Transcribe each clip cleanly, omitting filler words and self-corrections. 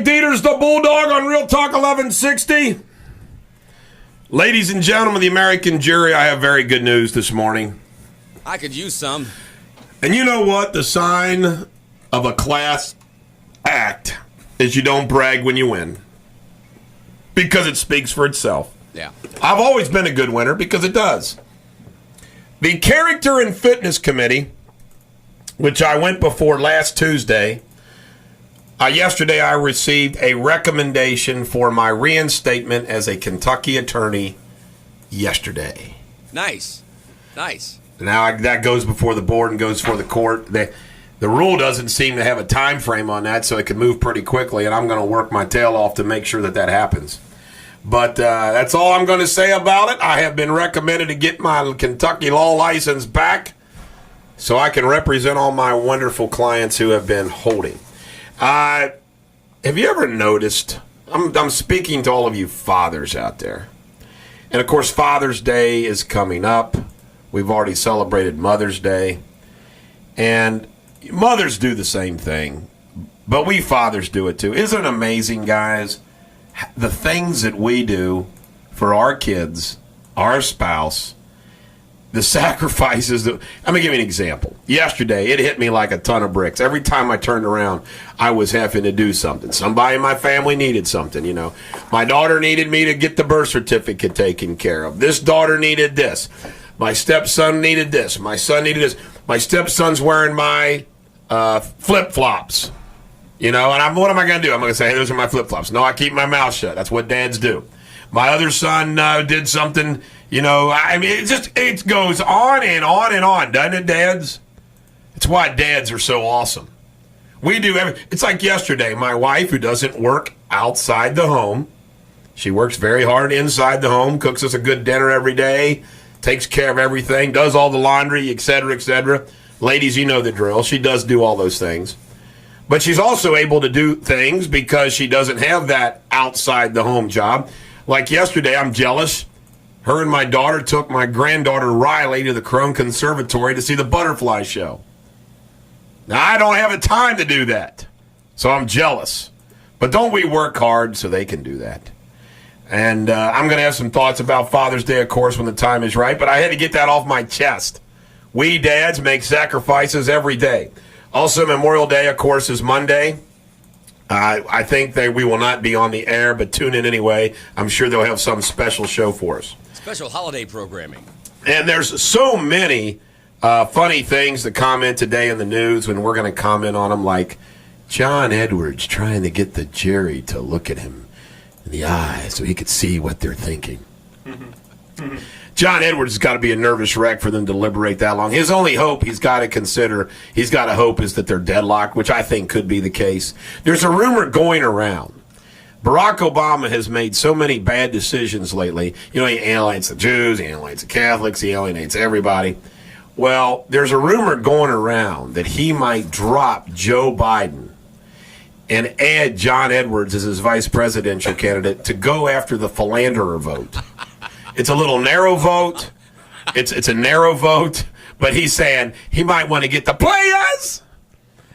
Deters, the Bulldog on Real Talk 1160. Ladies and gentlemen of the American jury, I have very good news this morning. I could use some. And you know what? The sign of a class act is you don't brag when you win. Because it speaks for itself. Yeah. I've always been a good winner because it does. The Character and Fitness Committee, which I went before last Tuesday, yesterday I received a recommendation for my reinstatement as a Kentucky attorney yesterday. Nice. Now that goes before the board and goes before the court. The rule doesn't seem to have a time frame on that, so it can move pretty quickly, and I'm going to work my tail off to make sure that happens. But that's all I'm going to say about it. I have been recommended to get my Kentucky law license back so I can represent all my wonderful clients who have been holding. Have you ever noticed, I'm speaking to all of you fathers out there, and of course Father's Day is coming up. We've already celebrated Mother's Day, and mothers do the same thing, but we fathers do it too. Isn't it amazing, guys, the things that we do for our kids, our spouse, the sacrifices that, I'm going to give you an example. Yesterday, it hit me like a ton of bricks. Every time I turned around, I was having to do something. Somebody in my family needed something, you know. My daughter needed me to get the birth certificate taken care of. This daughter needed this. My stepson needed this. My son needed this. My stepson's wearing my flip-flops, you know, and what am I going to do? I'm going to say, hey, those are my flip-flops. No, I keep my mouth shut. That's what dads do. My other son did something. You know, I mean, it goes on and on and on, doesn't it, dads? It's why dads are so awesome. We do it's like yesterday, my wife, who doesn't work outside the home, she works very hard inside the home, cooks us a good dinner every day, takes care of everything, does all the laundry, etc., etc. Ladies, you know the drill. She does do all those things. But she's also able to do things because she doesn't have that outside the home job. Like yesterday, I'm jealous. Her and my daughter took my granddaughter Riley to the Crone Conservatory to see the butterfly show. Now, I don't have the time to do that, so I'm jealous. But don't we work hard so they can do that? And I'm going to have some thoughts about Father's Day, of course, when the time is right, but I had to get that off my chest. We dads make sacrifices every day. Also, Memorial Day, of course, is Monday. I think we will not be on the air, but tune in anyway. I'm sure they'll have some special show for us. Special holiday programming. And there's so many funny things to comment today in the news, and we're going to comment on them, like John Edwards trying to get the jury to look at him in the eye so he could see what they're thinking. John Edwards has got to be a nervous wreck for them to deliberate that long. His only hope he's got to hope is that they're deadlocked, which I think could be the case. There's a rumor going around. Barack Obama has made so many bad decisions lately. You know, he alienates the Jews, he alienates the Catholics, he alienates everybody. Well, there's a rumor going around that he might drop Joe Biden and add John Edwards as his vice presidential candidate to go after the philanderer vote. It's a little narrow vote. It's a narrow vote, but he's saying he might want to get the players.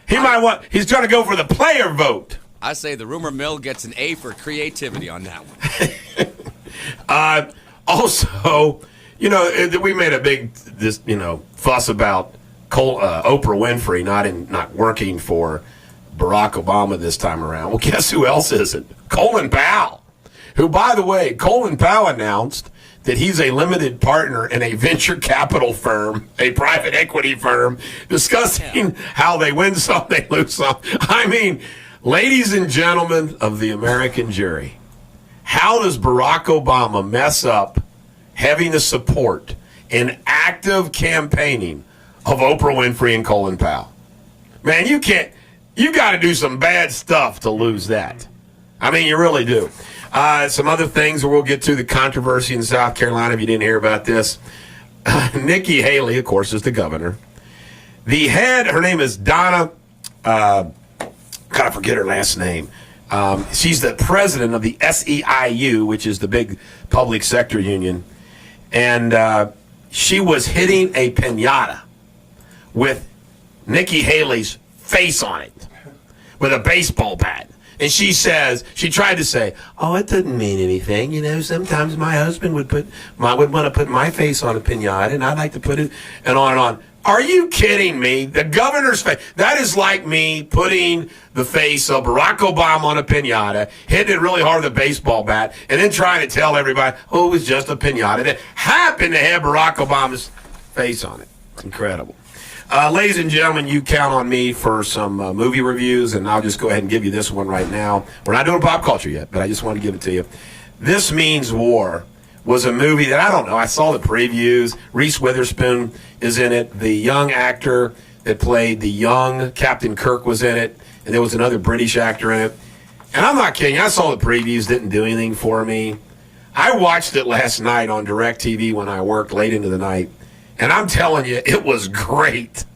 He's trying to go for the player vote. I say the rumor mill gets an A for creativity on that one. Also, you know, we made a big fuss about Oprah Winfrey not working for Barack Obama this time around. Well, guess who else isn't? Colin Powell, who, by the way, Colin Powell announced that he's a limited partner in a venture capital firm, a private equity firm, discussing how they win some, they lose some. I mean, ladies and gentlemen of the American jury, how does Barack Obama mess up having the support and active campaigning of Oprah Winfrey and Colin Powell? Man, you got to do some bad stuff to lose that. I mean, you really do. Some other things we'll get to, the controversy in South Carolina, if you didn't hear about this. Nikki Haley, of course, is the governor. The head, her name is Donna, gotta forget her last name. She's the president of the SEIU, which is the big public sector union. And she was hitting a pinata with Nikki Haley's face on it with a baseball bat. And she tried to say, oh, it doesn't mean anything. You know, sometimes my husband would want to put my face on a pinata, and I'd like to put it, and on and on. Are you kidding me? The governor's face. That is like me putting the face of Barack Obama on a pinata, hitting it really hard with a baseball bat, and then trying to tell everybody, oh, it was just a pinata that happened to have Barack Obama's face on it. It's incredible. Ladies and gentlemen, you count on me for some movie reviews, and I'll just go ahead and give you this one right now. We're not doing pop culture yet, but I just want to give it to you. This Means War was a movie that, I don't know, I saw the previews. Reese Witherspoon is in it. The young actor that played the young Captain Kirk was in it, and there was another British actor in it. And I'm not kidding. I saw the previews, didn't do anything for me. I watched it last night on DirecTV when I worked late into the night. And I'm telling you, it was great.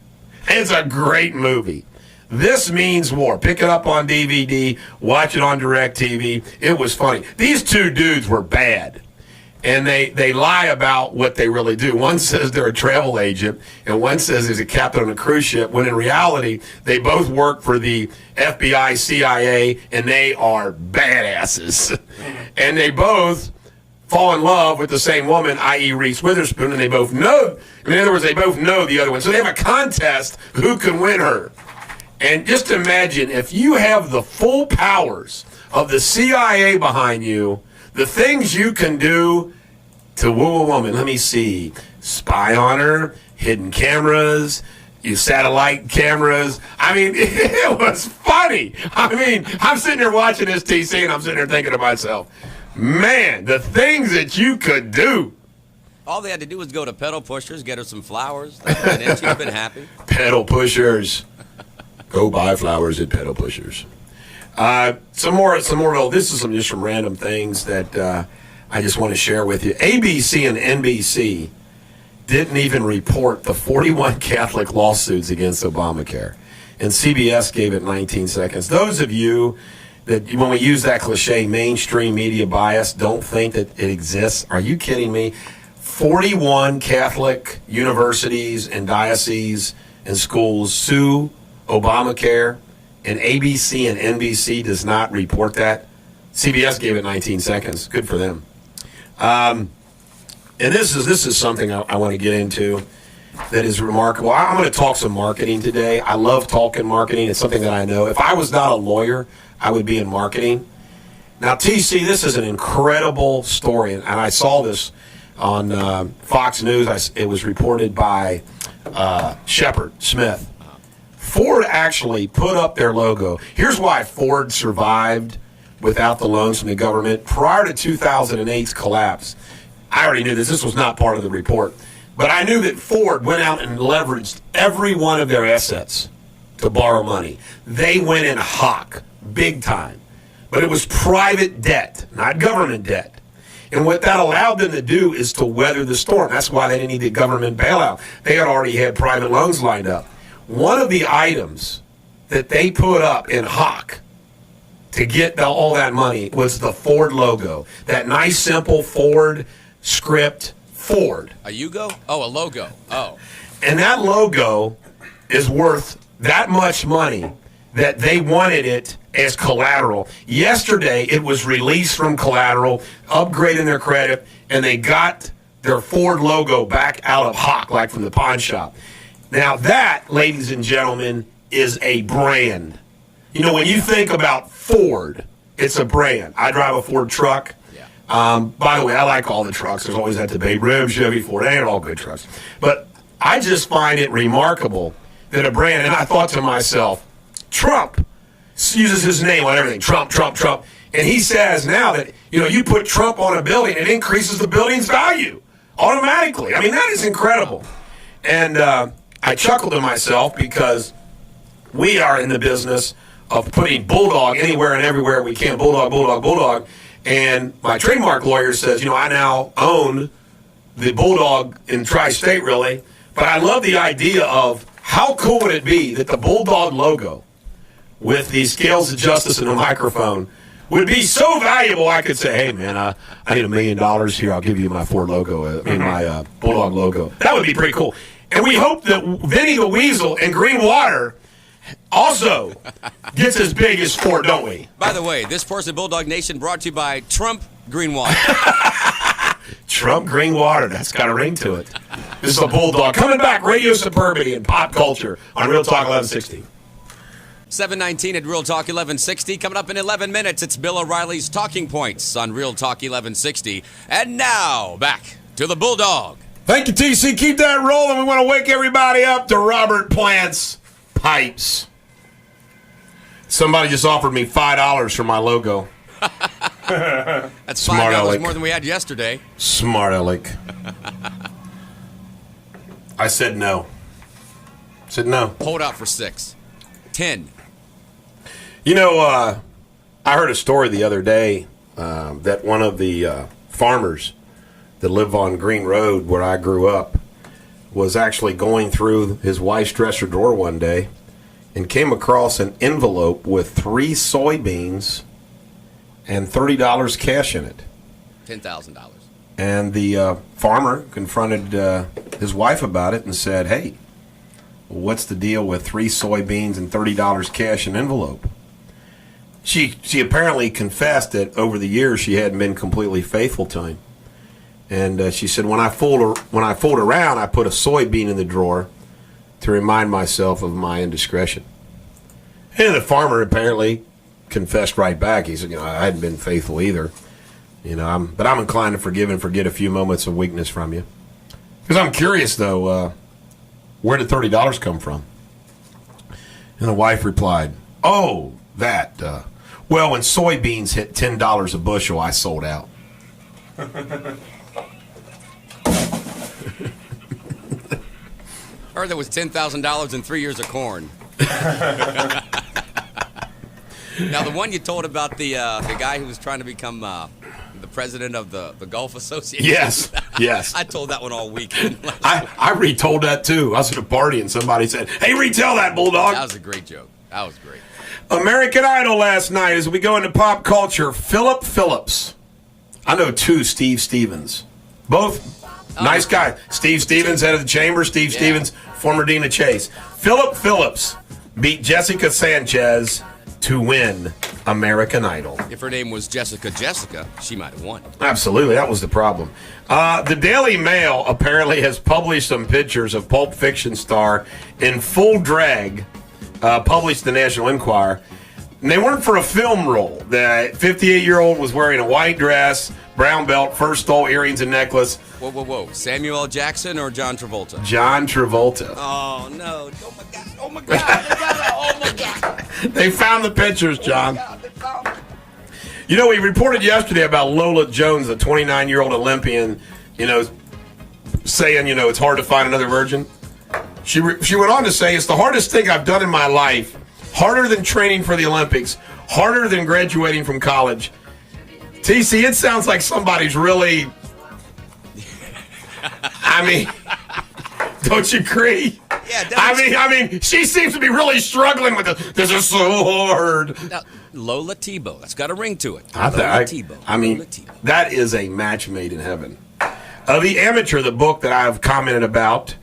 It's a great movie. This Means War. Pick it up on DVD. Watch it on DirecTV. It was funny. These two dudes were bad. And they lie about what they really do. One says they're a travel agent, and one says he's a captain on a cruise ship, when in reality, they both work for the FBI, CIA, and they are badasses. And they both fall in love with the same woman, i.e. Reese Witherspoon, and they both know, in other words, they both know the other one. So they have a contest who can win her. And just imagine if you have the full powers of the CIA behind you, the things you can do to woo a woman. Let me see. Spy on her, hidden cameras, satellite cameras. I mean, it was funny. I mean, I'm sitting here watching this TC, and I'm sitting here thinking to myself, man, the things that you could do. All they had to do was go to Pedal Pushers, get her some flowers, and then she'd been happy. Pedal Pushers. Go buy flowers at Pedal Pushers. Some more. This is just some random things that I just want to share with you. ABC and NBC didn't even report the 41 Catholic lawsuits against Obamacare, and CBS gave it 19 seconds. Those of you that, when we use that cliche, mainstream media bias, don't think that it exists. Are you kidding me? 41 Catholic universities and dioceses and schools sue Obamacare, and ABC and NBC does not report that. CBS gave it 19 seconds. Good for them. And this is something I want to get into that is remarkable. I'm going to talk some marketing today. I love talking marketing. It's something that I know. If I was not a lawyer, I would be in marketing. Now, TC, this is an incredible story, and I saw this on Fox News. It was reported by Shepard Smith. Ford actually put up their logo. Here's why Ford survived without the loans from the government. Prior to 2008's collapse, I already knew this. This was not part of the report. But I knew that Ford went out and leveraged every one of their assets to borrow money. They went in hock, big time. But it was private debt, not government debt. And what that allowed them to do is to weather the storm. That's why they didn't need the government bailout. They had already had private loans lined up. One of the items that they put up in hock to get all that money was the Ford logo. That nice, simple Ford script, Ford. A Yugo? Oh, a logo. Oh. And that logo is worth that much money that they wanted it as collateral. Yesterday, it was released from collateral, upgrading their credit, and they got their Ford logo back out of hock, like from the pawn shop. Now that, ladies and gentlemen, is a brand. You know, when you think about Ford, it's a brand. I drive a Ford truck. Yeah. By the way, I like all the trucks. There's always that debate. Ram, Chevy, Ford, they ain't all good trucks. But I just find it remarkable that a brand, and I thought to myself, Trump uses his name on everything. Trump, Trump, Trump. And he says now that, you know, you put Trump on a building, it increases the building's value automatically. I mean, that is incredible. And I chuckled to myself because we are in the business of putting Bulldog anywhere and everywhere we can. Bulldog, Bulldog, Bulldog. And my trademark lawyer says, you know, I now own the Bulldog in Tri-State, really. But I love the idea of how cool would it be that the Bulldog logo with the scales of justice and a microphone would be so valuable. I could say, hey, man, I need $1 million here. I'll give you my Ford logo, my Bulldog logo. That would be pretty cool. And we hope that Vinny the Weasel and Green Water also gets as big as Ford, don't we? By the way, this portion of Bulldog Nation brought to you by Trump Green Water. Trump Green Water. That's got a ring to it. This is a Bulldog. Coming back, Radio Suburbia and Pop Culture on Real Talk 1160. 7:19 at Real Talk 1160. Coming up in 11 minutes, it's Bill O'Reilly's Talking Points on Real Talk 1160. And now, back to the Bulldog. Thank you, TC. Keep that rolling. We want to wake everybody up to Robert Plant's Pipes. Somebody just offered me $5 for my logo. That's Smart $5 aleck. more than we had yesterday. Smart aleck. I said no. Hold out for 6. 10. You know, I heard a story the other day that one of the farmers that live on Green Road where I grew up was actually going through his wife's dresser drawer one day and came across an envelope with 3 soybeans and $30 cash in it. $10,000. And the farmer confronted his wife about it and said, hey, what's the deal with 3 soybeans and $30 cash in envelope? She apparently confessed that over the years she hadn't been completely faithful to him. And she said, when I fooled around, I put a soybean in the drawer to remind myself of my indiscretion. And the farmer apparently confessed right back. He said, I hadn't been faithful either. But I'm inclined to forgive and forget a few moments of weakness from you. Because I'm curious, though, where did $30 come from? And the wife replied, oh, that. Well, when soybeans hit $10 a bushel, I sold out. Heard there was $10,000 and 3 years of corn. Now, the one you told about the guy who was trying to become the president of the Golf Association. Yes. I told that one all weekend. I retold that, too. I was at a party, and somebody said, hey, retell that, Bulldog. That was a great joke. That was great. American Idol last night as we go into pop culture. Philip Phillips. I know 2 Steve Stevens. Both nice guys. Steve Stevens, head of the chamber. Steve Stevens, former Dean of Chase. Philip Phillips beat Jessica Sanchez to win American Idol. If her name was Jessica, she might have won. Absolutely, that was the problem. The Daily Mail apparently has published some pictures of Pulp Fiction star in full drag, published the National Enquirer. And they weren't for a film role. The 58-year-old was wearing a white dress, brown belt, first stole earrings and necklace. Whoa. Samuel L. Jackson or John Travolta? John Travolta. Oh, no. Oh, my God. They found the pictures, John. We reported yesterday about Lola Jones, the 29-year-old Olympian, saying, it's hard to find another virgin. She went on to say, it's the hardest thing I've done in my life. Harder than training for the Olympics. Harder than graduating from college. TC, it sounds like somebody's really... don't you agree? Yeah, I mean, she seems to be really struggling with it. This is so hard. Now, Lola Tebow. That's got a ring to it. Lola Tebow. That is a match made in heaven. The Amateur, the book that I've commented about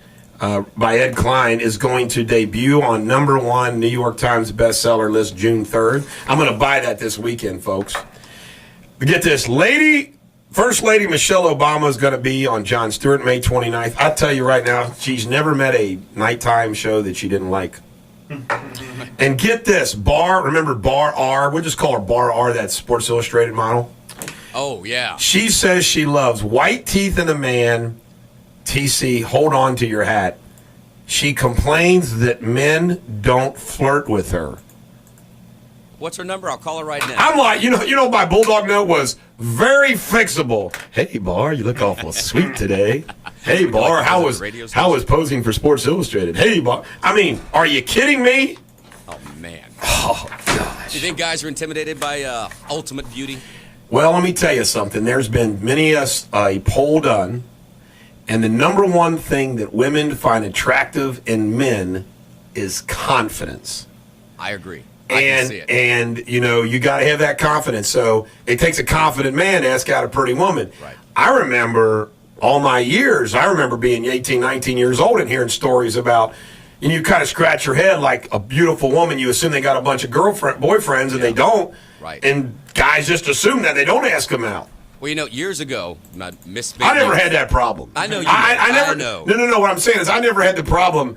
by Ed Klein, is going to debut on #1 New York Times bestseller list June 3rd. I'm going to buy that this weekend, folks. Get this. First Lady Michelle Obama is going to be on Jon Stewart May 29th. I'll tell you right now, she's never met a nighttime show that she didn't like. And get this, remember Bar R? We'll just call her Bar R, that Sports Illustrated model. Oh, yeah. She says she loves white teeth in a man. TC, hold on to your hat. She complains that men don't flirt with her. What's her number? I'll call her right now. I'm like, my Bulldog note was very fixable. Hey, Bar, you look awful sweet today. Hey, Bar, how was posing for Sports Illustrated? Hey, Bar. Are you kidding me? Oh, man. Oh, gosh. Do you think guys are intimidated by ultimate beauty? Well, let me tell you something. There's been many a poll done, and the #1 thing that women find attractive in men is confidence. I agree. can see it. And you got to have that confidence. So it takes a confident man to ask out a pretty woman. Right. I remember all my years. I remember being 18, 19 years old and hearing stories about. And you kind of scratch your head like a beautiful woman. You assume they got a bunch of boyfriends, and they don't. Right. And guys just assume that they don't ask them out. Well, years ago, Miss. I never had that problem. I know you. I never. know. No. What I'm saying is, I never had the problem.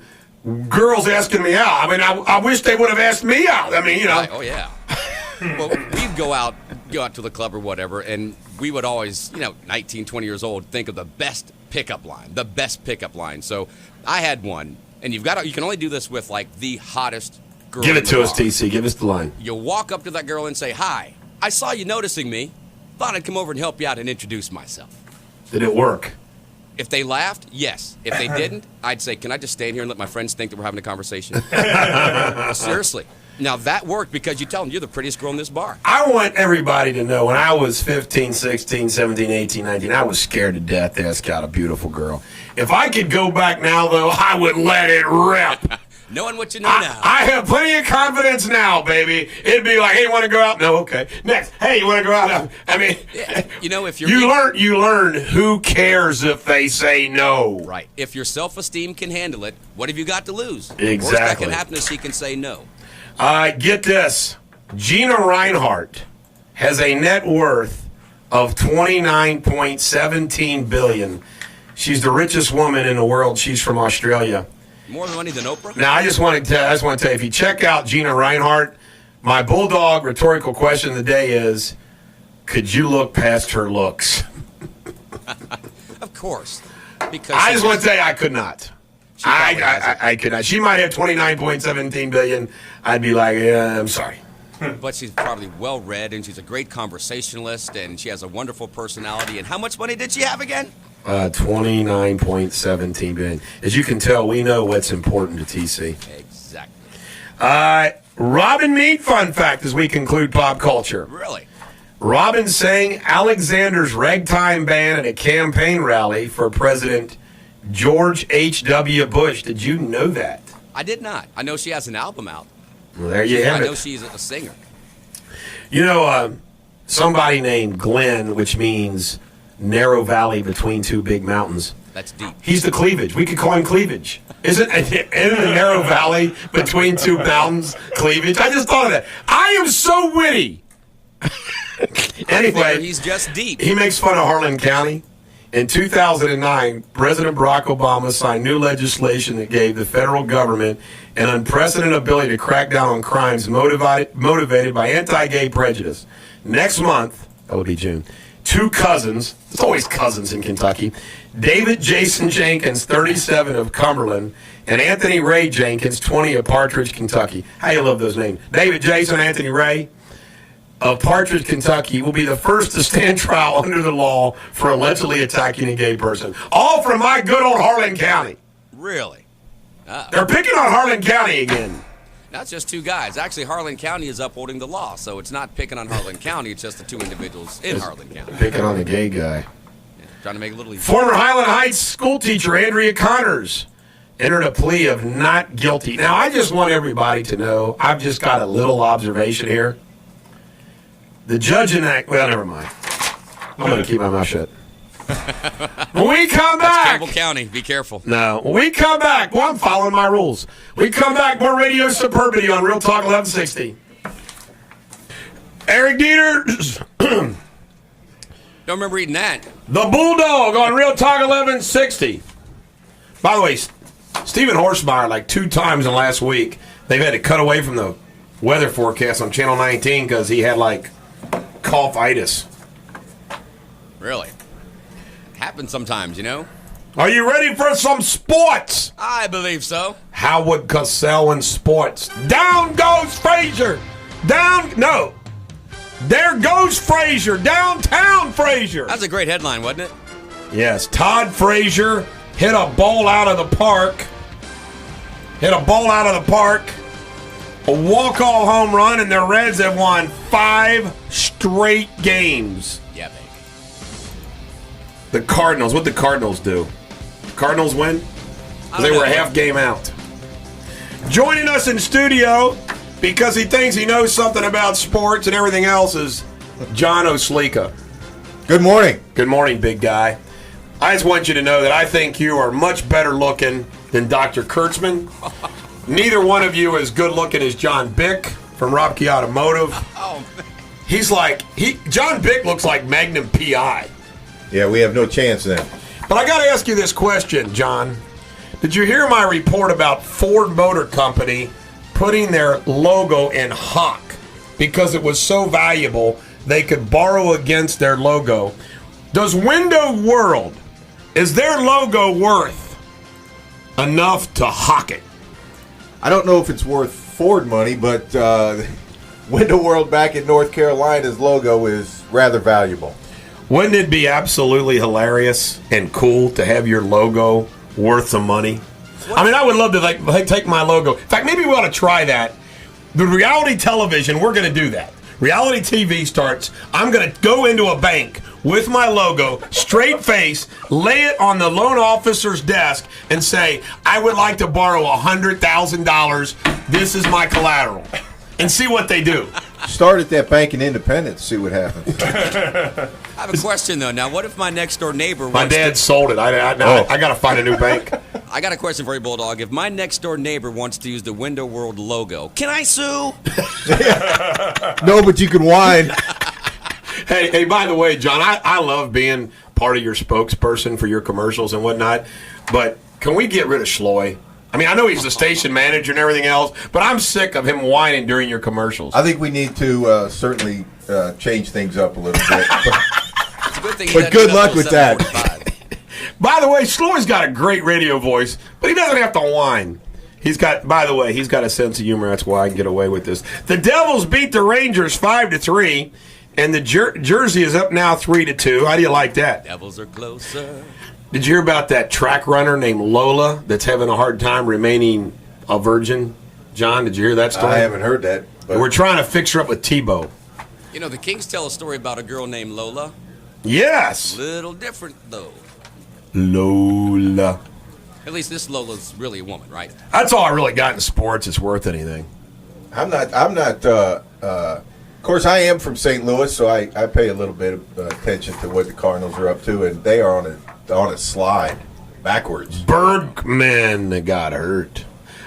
Girls asking me out. I mean, I wish they would have asked me out. I mean, Right. Oh yeah. Well, we'd go out to the club or whatever, and we would always, 19, 20 years old, think of the best pickup line. So I had one, and you can only do this with like the hottest girl. Give in it the to us, bar. TC. Give us the line. You walk up to that girl and say, "Hi, I saw you noticing me. Thought I'd come over and help you out and introduce myself." Did it work? If they laughed, yes. If they didn't, I'd say, "Can I just stand here and let my friends think that we're having a conversation?" Seriously. Now, that worked because you tell them you're the prettiest girl in this bar. I want everybody to know when I was 15, 16, 17, 18, 19, I was scared to death to ask out a beautiful girl. If I could go back now, though, I would let it rip. Knowing what you know now. I have plenty of confidence now, baby. It'd be like, hey, you want to go out? No, okay. Next. Hey, you want to go out? I mean, Yeah, if you're you learn who cares if they say no. right. If your self-esteem can handle it, what have you got to lose? Exactly. Worst that can happen is she can say no. Get this. Gina Reinhart has a net worth of $29.17 billion. She's the richest woman in the world. She's from Australia. More money than Oprah? Now, I just want to tell you, if you check out Gina Reinhart, my Bulldog rhetorical question of the day is, could you look past her looks? Of course. Because I just want to tell you, I could not. I could not. She might have $29.17 billion. I'd be like, yeah, I'm sorry. But she's probably well-read, and she's a great conversationalist, and she has a wonderful personality. And how much money did she have again? $29.17 billion. As you can tell, we know what's important to TC. Exactly. Robin Meade fun fact as we conclude pop culture. Really? Robin sang Alexander's ragtime band at a campaign rally for President George H.W. Bush. Did you know that? I did not. I know she has an album out. Well, there you have I it. know she's a singer. Somebody named Glenn, which means narrow valley between two big mountains. That's deep. He's the cleavage. We could call him cleavage. Isn't the narrow valley between two mountains cleavage? I just thought of that. I am so witty. Anyway, he's just deep. He makes fun of Harlan County. In 2009, President Barack Obama signed new legislation that gave the federal government an unprecedented ability to crack down on crimes motivated by anti-gay prejudice. Next month, that will be June, two cousins, it's always cousins in Kentucky, David Jason Jenkins, 37 of Cumberland, and Anthony Ray Jenkins, 20 of Partridge, Kentucky. How you love those names. David Jason, Anthony Ray of Partridge, Kentucky, will be the first to stand trial under the law for allegedly attacking a gay person. All from my good old Harlan County. Really? They're picking on Harlan County again. That's just two guys. Actually, Harlan County is upholding the law, so it's not picking on Harlan County. It's just the two individuals in Harlan County. Picking on a gay guy. Yeah, trying to make it a little easier. Former Highland Heights school teacher Andrea Connors entered a plea of not guilty. Now, I just want everybody to know, I've just got a little observation here. The judge in that, well, never mind. I'm going to keep my mouth shut. When we come back. That's Campbell County. Be careful. No. When we come back, well, I'm following my rules. We come back, more Radio Superbity on Real Talk 1160. Eric Deters. Don't remember eating that. The Bulldog on Real Talk 1160. By the way, Stephen Horsemeyer, like 2 times in the last week, they've had to cut away from the weather forecast on Channel 19 because he had, like, cough-itis. Really? Happens sometimes, Are you ready for some sports? I believe so. Howard Cosell in sports. Down goes Frazier. No. There goes Frazier. Downtown Frazier. That's a great headline, wasn't it? Yes. Todd Frazier hit a ball out of the park. A walk-off home run, and the Reds have won 5 straight games. Yeah, baby. The Cardinals. What'd the Cardinals do? Cardinals win? Because they were a half game out. Joining us in studio, because he thinks he knows something about sports and everything else, is John Oslika. Good morning. Good morning, big guy. I just want you to know that I think you are much better looking than Dr. Kurtzman. Neither one of you is good looking as John Bick from Robke Automotive. Oh, man. He's like, John Bick looks like Magnum PI. Yeah, we have no chance then. But I got to ask you this question, John. Did you hear my report about Ford Motor Company putting their logo in hock because it was so valuable they could borrow against their logo? Does Window World, is their logo worth enough to hock it? I don't know if it's worth Ford money, but Window World back in North Carolina's logo is rather valuable. Wouldn't it be absolutely hilarious and cool to have your logo worth some money? I mean, I would love to take my logo. In fact, maybe we ought to try that. The reality television, we're going to do that. Reality TV starts. I'm going to go into a bank with my logo, straight face, lay it on the loan officer's desk, and say, I would like to borrow $100,000. This is my collateral. And see what they do. Start at that bank in Independence, see what happens. I have a question, though. Now, what if my next-door neighbor My dad sold it. I got to find a new bank. I got a question for you, Bulldog. If my next-door neighbor wants to use the Window World logo, can I sue? No, but you can whine. Hey, by the way, John, I love being part of your spokesperson for your commercials and whatnot, but can we get rid of Schloy? I mean, I know he's the station manager and everything else, but I'm sick of him whining during your commercials. I think we need to certainly change things up a little bit. It's a good thing. But good luck with that. By the way, Schloy's got a great radio voice, but he doesn't have to whine. He's got a sense of humor. That's why I can get away with this. The Devils beat the Rangers 5-3, and the Jersey is up now 3-2. How do you like that? Devils are closer. Did you hear about that track runner named Lola that's having a hard time remaining a virgin? John, did you hear that story? I haven't heard that. But We're trying to fix her up with Tebow. You know, the Kings tell a story about a girl named Lola. Yes. Little different, though. Lola. At least this Lola's really a woman, right? That's all I really got in sports. It's worth anything. I'm not. Of course, I am from St. Louis, so I pay a little bit of attention to what the Cardinals are up to, and they are on a slide backwards. Bergman got hurt.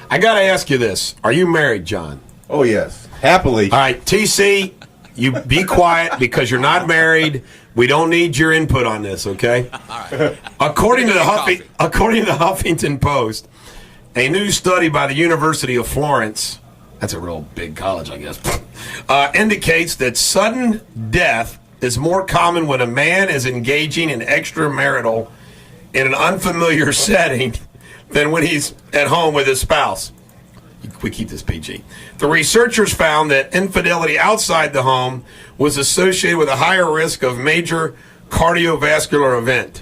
I got to ask you this. Are you married, John? Oh, yes. Happily. All right, TC, you be quiet because you're not married. We don't need your input on this, okay? All right. According to the Huffington Post, a new study by the University of Florence, that's a real big college, I guess, indicates that sudden death is more common when a man is engaging in extramarital in an unfamiliar setting than when he's at home with his spouse. We keep this PG. The researchers found that infidelity outside the home was associated with a higher risk of major cardiovascular event.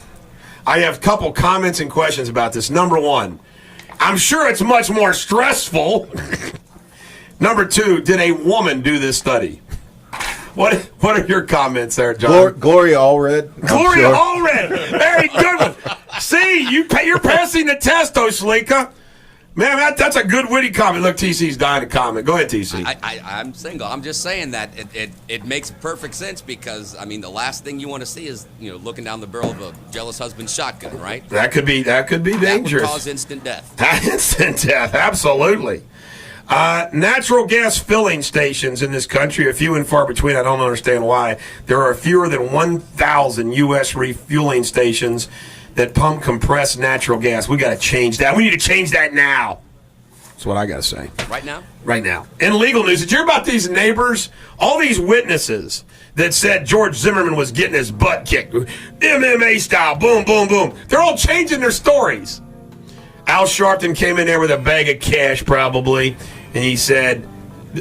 I have a couple comments and questions about this. Number one, I'm sure it's much more stressful. Number two, did a woman do this study? What are your comments there, John? Gloria Allred. Gloria Allred. Very good one. See, you're passing the test, Oslika. Man, that's a good witty comment. Look, TC's dying to comment. Go ahead, TC. I'm single. I'm just saying that it makes perfect sense because, I mean, the last thing you want to see is, looking down the barrel of a jealous husband's shotgun, right? That could be dangerous. That would cause instant death. Instant death, absolutely. Natural gas filling stations in this country are few and far between. I don't understand why. There are fewer than 1,000 U.S. refueling stations that pump compressed natural gas. We got to change that. We need to change that now. That's what I got to say. Right now? Right now. In legal news, did you hear about these neighbors? All these witnesses that said George Zimmerman was getting his butt kicked. MMA style, boom, boom, boom. They're all changing their stories. Al Sharpton came in there with a bag of cash probably, and he said,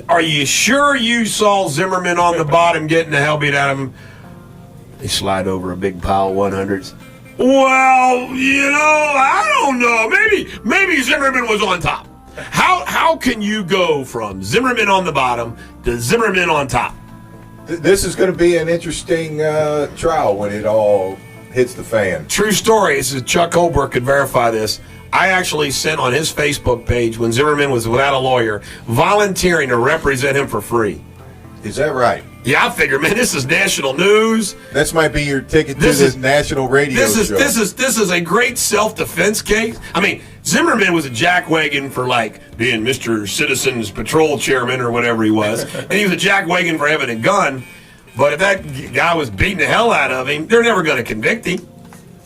are you sure you saw Zimmerman on the bottom getting the hell beat out of him? They slide over a big pile of 100s. Well, I don't know. Maybe Zimmerman was on top. How can you go from Zimmerman on the bottom to Zimmerman on top? This is going to be an interesting trial when it all hits the fan. True story. This is Chuck Holbrook could verify this. I actually sent on his Facebook page when Zimmerman was without a lawyer, volunteering to represent him for free. Is that right? Yeah, I figure, man, this is national news. This might be your ticket to this national radio show. This is a great self-defense case. I mean, Zimmerman was a jackwagon for like being Mr. Citizens Patrol Chairman or whatever he was, and he was a jackwagon for having a gun. But if that guy was beating the hell out of him, they're never going to convict him.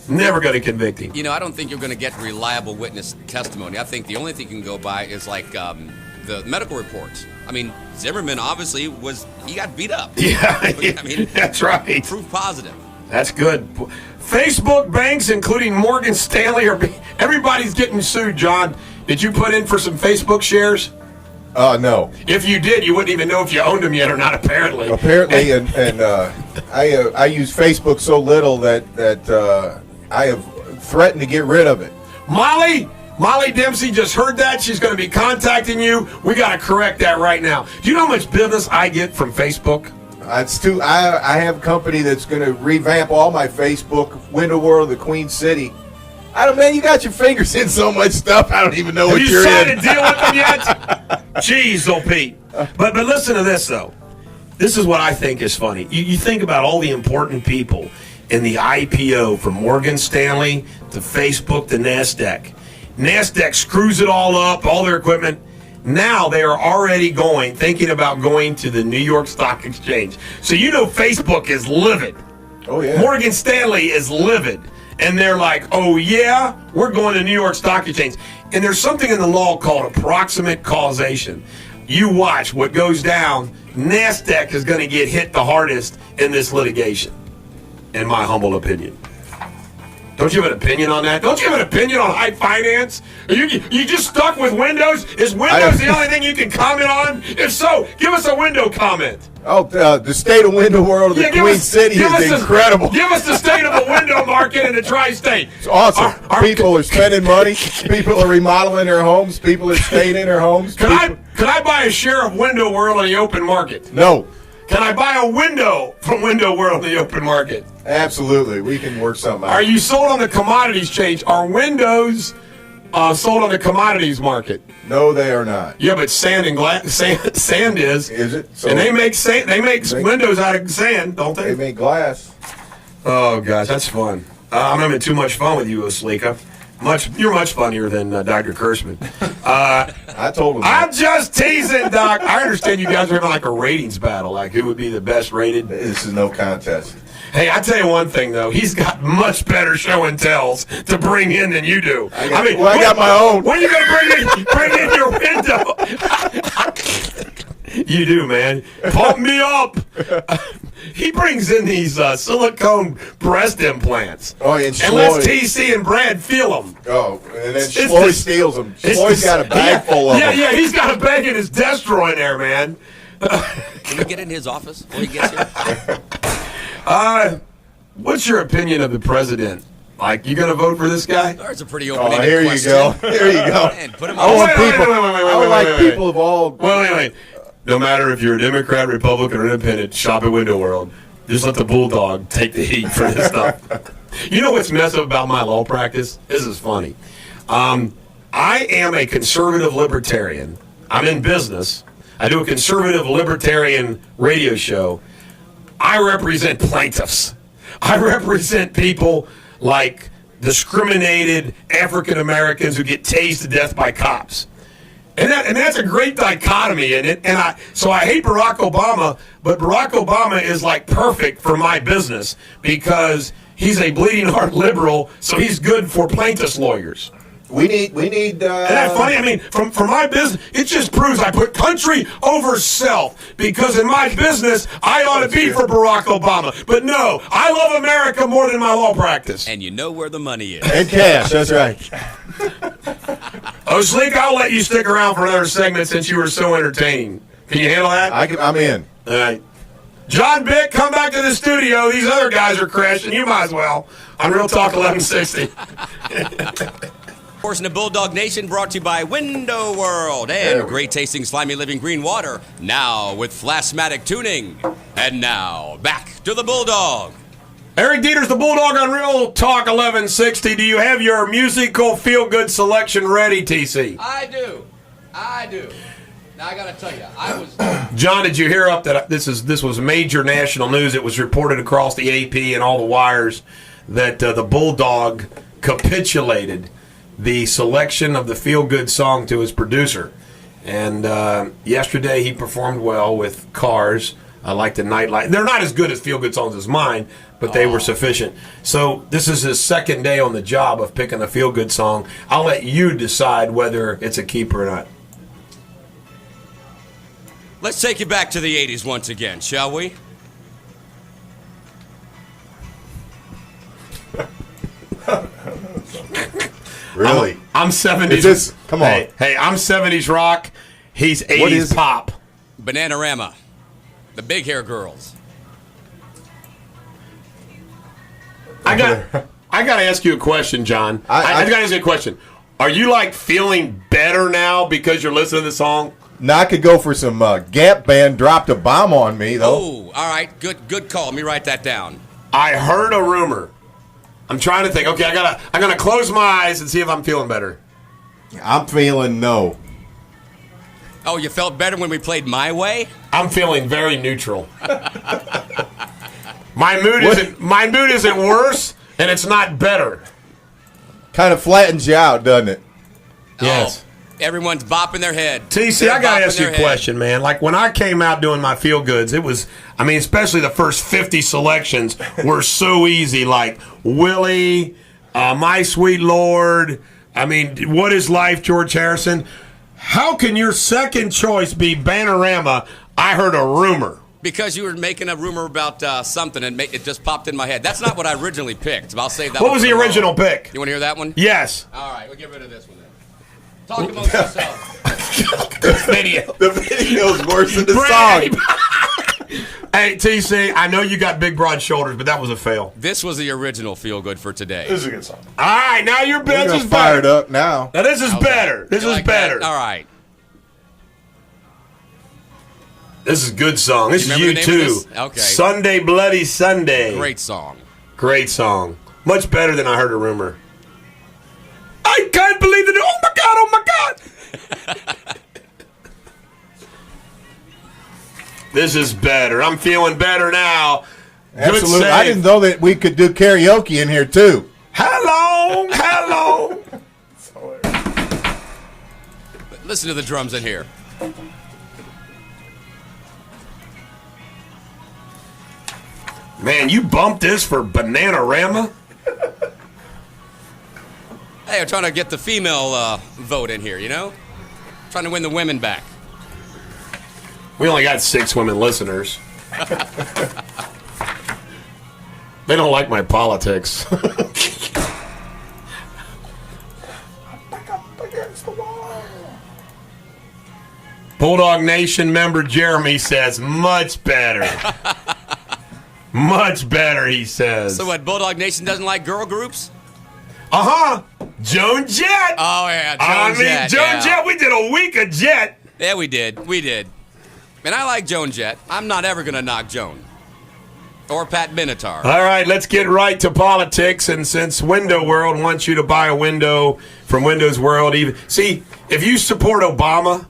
Never going to convict him. You know, I don't think you're going to get reliable witness testimony. I think the only thing you can go by is like the medical reports. I mean, Zimmerman obviously he got beat up. Yeah, I mean, that's right. Proof positive. That's good. Facebook banks, including Morgan Stanley, everybody's getting sued, John. Did you put in for some Facebook shares? No. If you did, you wouldn't even know if you owned them yet or not, apparently. Apparently, and I use Facebook so little that I have threatened to get rid of it. Molly Dempsey just heard that. She's going to be contacting you. We got to correct that right now. Do you know how much business I get from Facebook? I have a company that's going to revamp all my Facebook, Window World, the Queen City. Man, you got your fingers in so much stuff, I don't even know what you're in. Have you signed a deal with them yet? Jeez, old Pete. But listen to this, though. This is what I think is funny. You think about all the important people in the IPO, from Morgan Stanley to Facebook to NASDAQ. NASDAQ screws it all up, all their equipment. Now they are already thinking about going to the New York Stock Exchange. So you know Facebook is livid. Oh, yeah. Morgan Stanley is livid. And they're like, oh, yeah, we're going to New York Stock Exchange. And there's something in the law called approximate causation. You watch what goes down. NASDAQ is going to get hit the hardest in this litigation, in my humble opinion. Don't you have an opinion on that? Don't you have an opinion on high finance? Are you just stuck with Windows? Is Windows the only thing you can comment on? If so, give us a window comment. Oh, the state of Window World of the Queen City is incredible. Give us the state of the window market in the tri-state. It's awesome. People are spending money. People are remodeling their homes. People are staying in their homes. Could I buy a share of Window World in the open market? No. Can I buy a window from Window World in the open market? Absolutely. We can work something out. Are you sold on the commodities change? Are windows sold on the commodities market? No, they are not. Yeah, but sand and sand is. Is it? So and they make windows out of sand, don't they? They make glass. Oh gosh, that's fun. I'm having too much fun with you, Oslika. You're much funnier than Dr. Kurtzman. I told him. I'm just teasing, Doc. I understand you guys are having like a ratings battle, like who would be the best rated. This is no contest. Hey, I tell you one thing though, he's got much better show and tells to bring in than you do. I got my own. When are you gonna bring in your window? You do, man. Pump me up. He brings in these silicone breast implants. Oh, and lets TC and Brad feel them. Oh, and then Schloy steals them. Schloy's got a bag full of them. Yeah, he's got a bag in his desk drawer in there, man. Can we get in his office before he gets here? What's your opinion of the president? Like, you gonna vote for this guy? That's a pretty open-ended here question. You go. Here you go. Man, put him I want on. people. I like people of all. Wait. No matter if you're a Democrat, Republican, or Independent, shop at Window World. Just let the Bulldog take the heat for this stuff. You know what's messed up about my law practice? This is funny. I am a conservative libertarian. I'm in business. I do a conservative libertarian radio show. I represent plaintiffs. I represent people like discriminated African Americans who get tased to death by cops. And that's a great dichotomy in it. So I hate Barack Obama, but Barack Obama is like perfect for my business because he's a bleeding heart liberal, so he's good for plaintiffs' lawyers. We need. Isn't that funny? I mean, for my business, it just proves I put country over self. Because in my business, I ought to be for Barack Obama. But no, I love America more than my law practice. And you know where the money is. And cash, that's right. Oh, Sleek, I'll let you stick around for another segment since you were so entertaining. Can you handle that? I'm in. All right. John Bick, come back to the studio. These other guys are crashing. You might as well. On Real Talk 1160. Portion of Bulldog Nation brought to you by Window World and great tasting slimy living green water. Now with Flashmatic tuning. And now back to the Bulldog. Eric Deters, the Bulldog on Real Talk 1160. Do you have your musical feel-good selection ready, TC? I do. Now, I got to tell you, John, did you hear up that this was major national news? It was reported across the AP and all the wires that the Bulldog capitulated the selection of the feel-good song to his producer. And yesterday he performed well with Cars. I like the Nightlight. They're not as good as feel-good songs as mine, but they were sufficient. So this is his second day on the job of picking a feel-good song. I'll let you decide whether it's a keeper or not. Let's take you back to the 80s once again, shall we? Really? I'm 70s. Come on. Hey, I'm 70s rock. He's 80s pop. Bananarama. The big hair girls. I got to ask you a question, John. I got to ask you a question. Are you like feeling better now because you're listening to the song? Now I could go for some Gap Band. Dropped a bomb on me though. Oh, all right. Good call. Let me write that down. I heard a rumor. I'm trying to think. Okay, I'm gonna close my eyes and see if I'm feeling better. I'm feeling no. Oh, you felt better when we played My Way? I'm feeling very neutral. My mood isn't worse, and it's not better. Kind of flattens you out, doesn't it? Yes. Oh, everyone's bopping their head. TC, I got to ask you a question, man. Like, when I came out doing my feel-goods, it was, especially the first 50 selections were so easy. Like, Willie, My Sweet Lord, What Is Life, George Harrison. How can your second choice be Bananarama? I heard a rumor. Because you were making a rumor about something, and it just popped in my head. That's not what I originally picked. I'll save that. What was the original pick? You want to hear that one? Yes. All right, we'll get rid of this one then. Talk amongst yourself. The video's worse than the song. Hey, TC, I know you got big, broad shoulders, but that was a fail. This was the original feel good for today. This is a good song. All right, now your bench is fired better. up now. Now this is Okay. better. This is better. All right. This is a good song. This is You you remember the name too. of this? Okay. Sunday, Bloody Sunday. Great song. Great song. Much better than I heard a rumor. I can't believe it. Oh my God, oh my God. This is better. I'm feeling better now. Absolutely. Good save. I didn't know that we could do karaoke in here too. Hello. Listen to the drums in here. Man, you bumped this for Bananarama? Hey, I'm trying to get the female vote in here, you know? Trying to win the women back. We only got 6 women listeners. They don't like my politics. Bulldog Nation member Jeremy says, much better. Much better, he says. So what, Bulldog Nation doesn't like girl groups? Uh-huh. Joan Jett. Oh, yeah, Joan Jett. Joan Jett, we did a week of Jett. Yeah, we did. And I like Joan Jett. I'm not ever going to knock Joan. Or Pat Benatar. All right, let's get right to politics. And since Window World wants you to buy a window from Windows World, see, if you support Obama,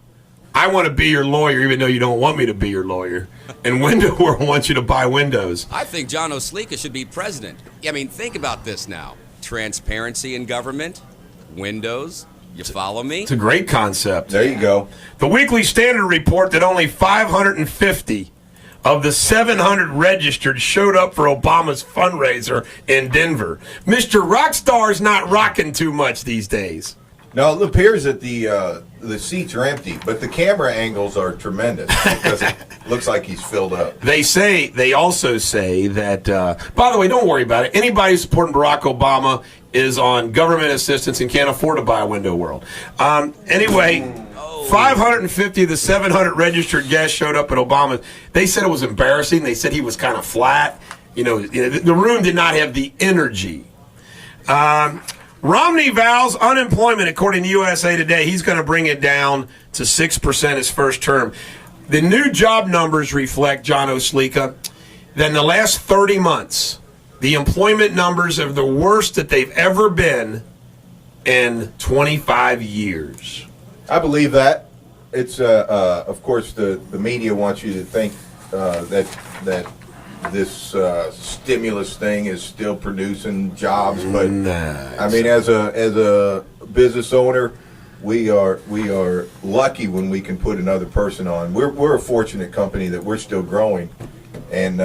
I want to be your lawyer, even though you don't want me to be your lawyer. And Window World wants you to buy windows. I think John Oslika should be president. Think about this now. Transparency in government, windows. You follow me? It's a great concept. There you go. The Weekly Standard report that only 550 of the 700 registered showed up for Obama's fundraiser in Denver. Mr. Rockstar's not rocking too much these days. No, it appears that the seats are empty, but the camera angles are tremendous because it looks like he's filled up. They also say that, by the way, don't worry about it. Anybody supporting Barack Obama is on government assistance and can't afford to buy a Window World. Anyway, 550 of the 700 registered guests showed up at Obama. They said it was embarrassing. They said he was kind of flat. The room did not have the energy. Romney vows unemployment, according to USA Today. He's going to bring it down to 6% his first term. The new job numbers reflect, John Oslika, that in the last 30 months, The employment numbers are the worst that they've ever been in 25 years. I believe that. It's of course the media wants you to think that this stimulus thing is still producing jobs, but Nice. I mean, as a business owner, we are lucky when we can put another person on. We're a fortunate company that we're still growing and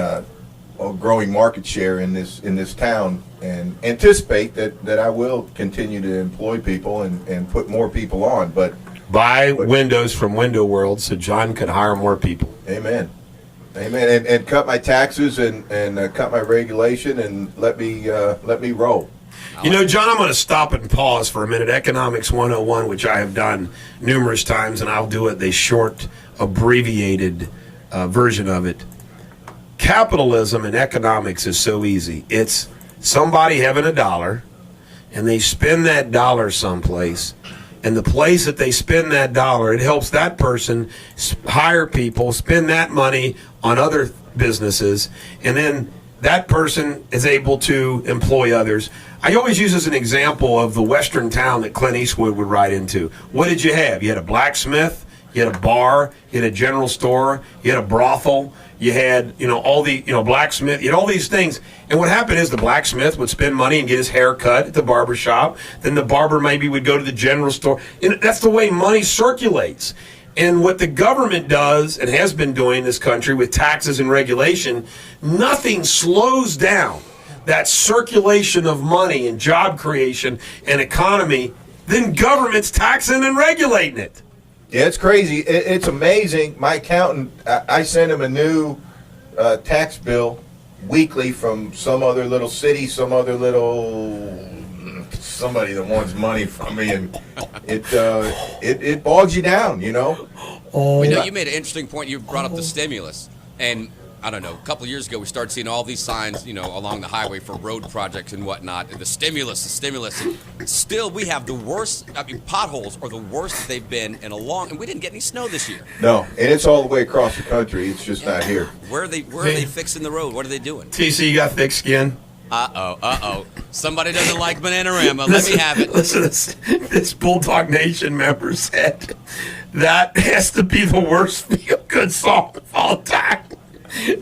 growing market share in this town, and anticipate that I will continue to employ people and put more people on. But Buy windows from Window World so John could hire more people. amen. Amen. And cut my taxes and cut my regulation and let me roll. You know, John, I'm going to stop and pause for a minute. Economics 101, which I have done numerous times, and I'll do it the short, abbreviated version of it. Capitalism and economics is so easy. It's somebody having $1, and they spend that dollar someplace, and the place that they spend that dollar, it helps that person hire people, spend that money on other businesses, and then that person is able to employ others. I always use as an example of the western town that Clint Eastwood would ride into. What did you have? You had a blacksmith, you had a bar, you had a general store, you had a brothel, you had, all the, blacksmith, you had all these things. And what happened is the blacksmith would spend money and get his hair cut at the barber shop. Then the barber maybe would go to the general store. And that's the way money circulates. And what the government does and has been doing in this country with taxes and regulation, nothing slows down that circulation of money and job creation and economy than government's taxing and regulating it. Yeah, it's crazy. It's amazing. My accountant, I send him a new tax bill weekly from some other little city, somebody that wants money from me, and it bogs you down, Well, you made an interesting point. You brought up the stimulus, and I don't know, a couple of years ago we started seeing all these signs, along the highway for road projects and whatnot. And the stimulus. And still, we have the worst. Potholes are the worst that they've been in a long. And we didn't get any snow this year. No, and it's all the way across the country. It's just not here. Where are they fixing the road? What are they doing? TC, you got thick skin? Uh-oh. Somebody doesn't like Bananarama. Let me have it. Listen, this Bulldog Nation member said that has to be the worst feel-good song of all time.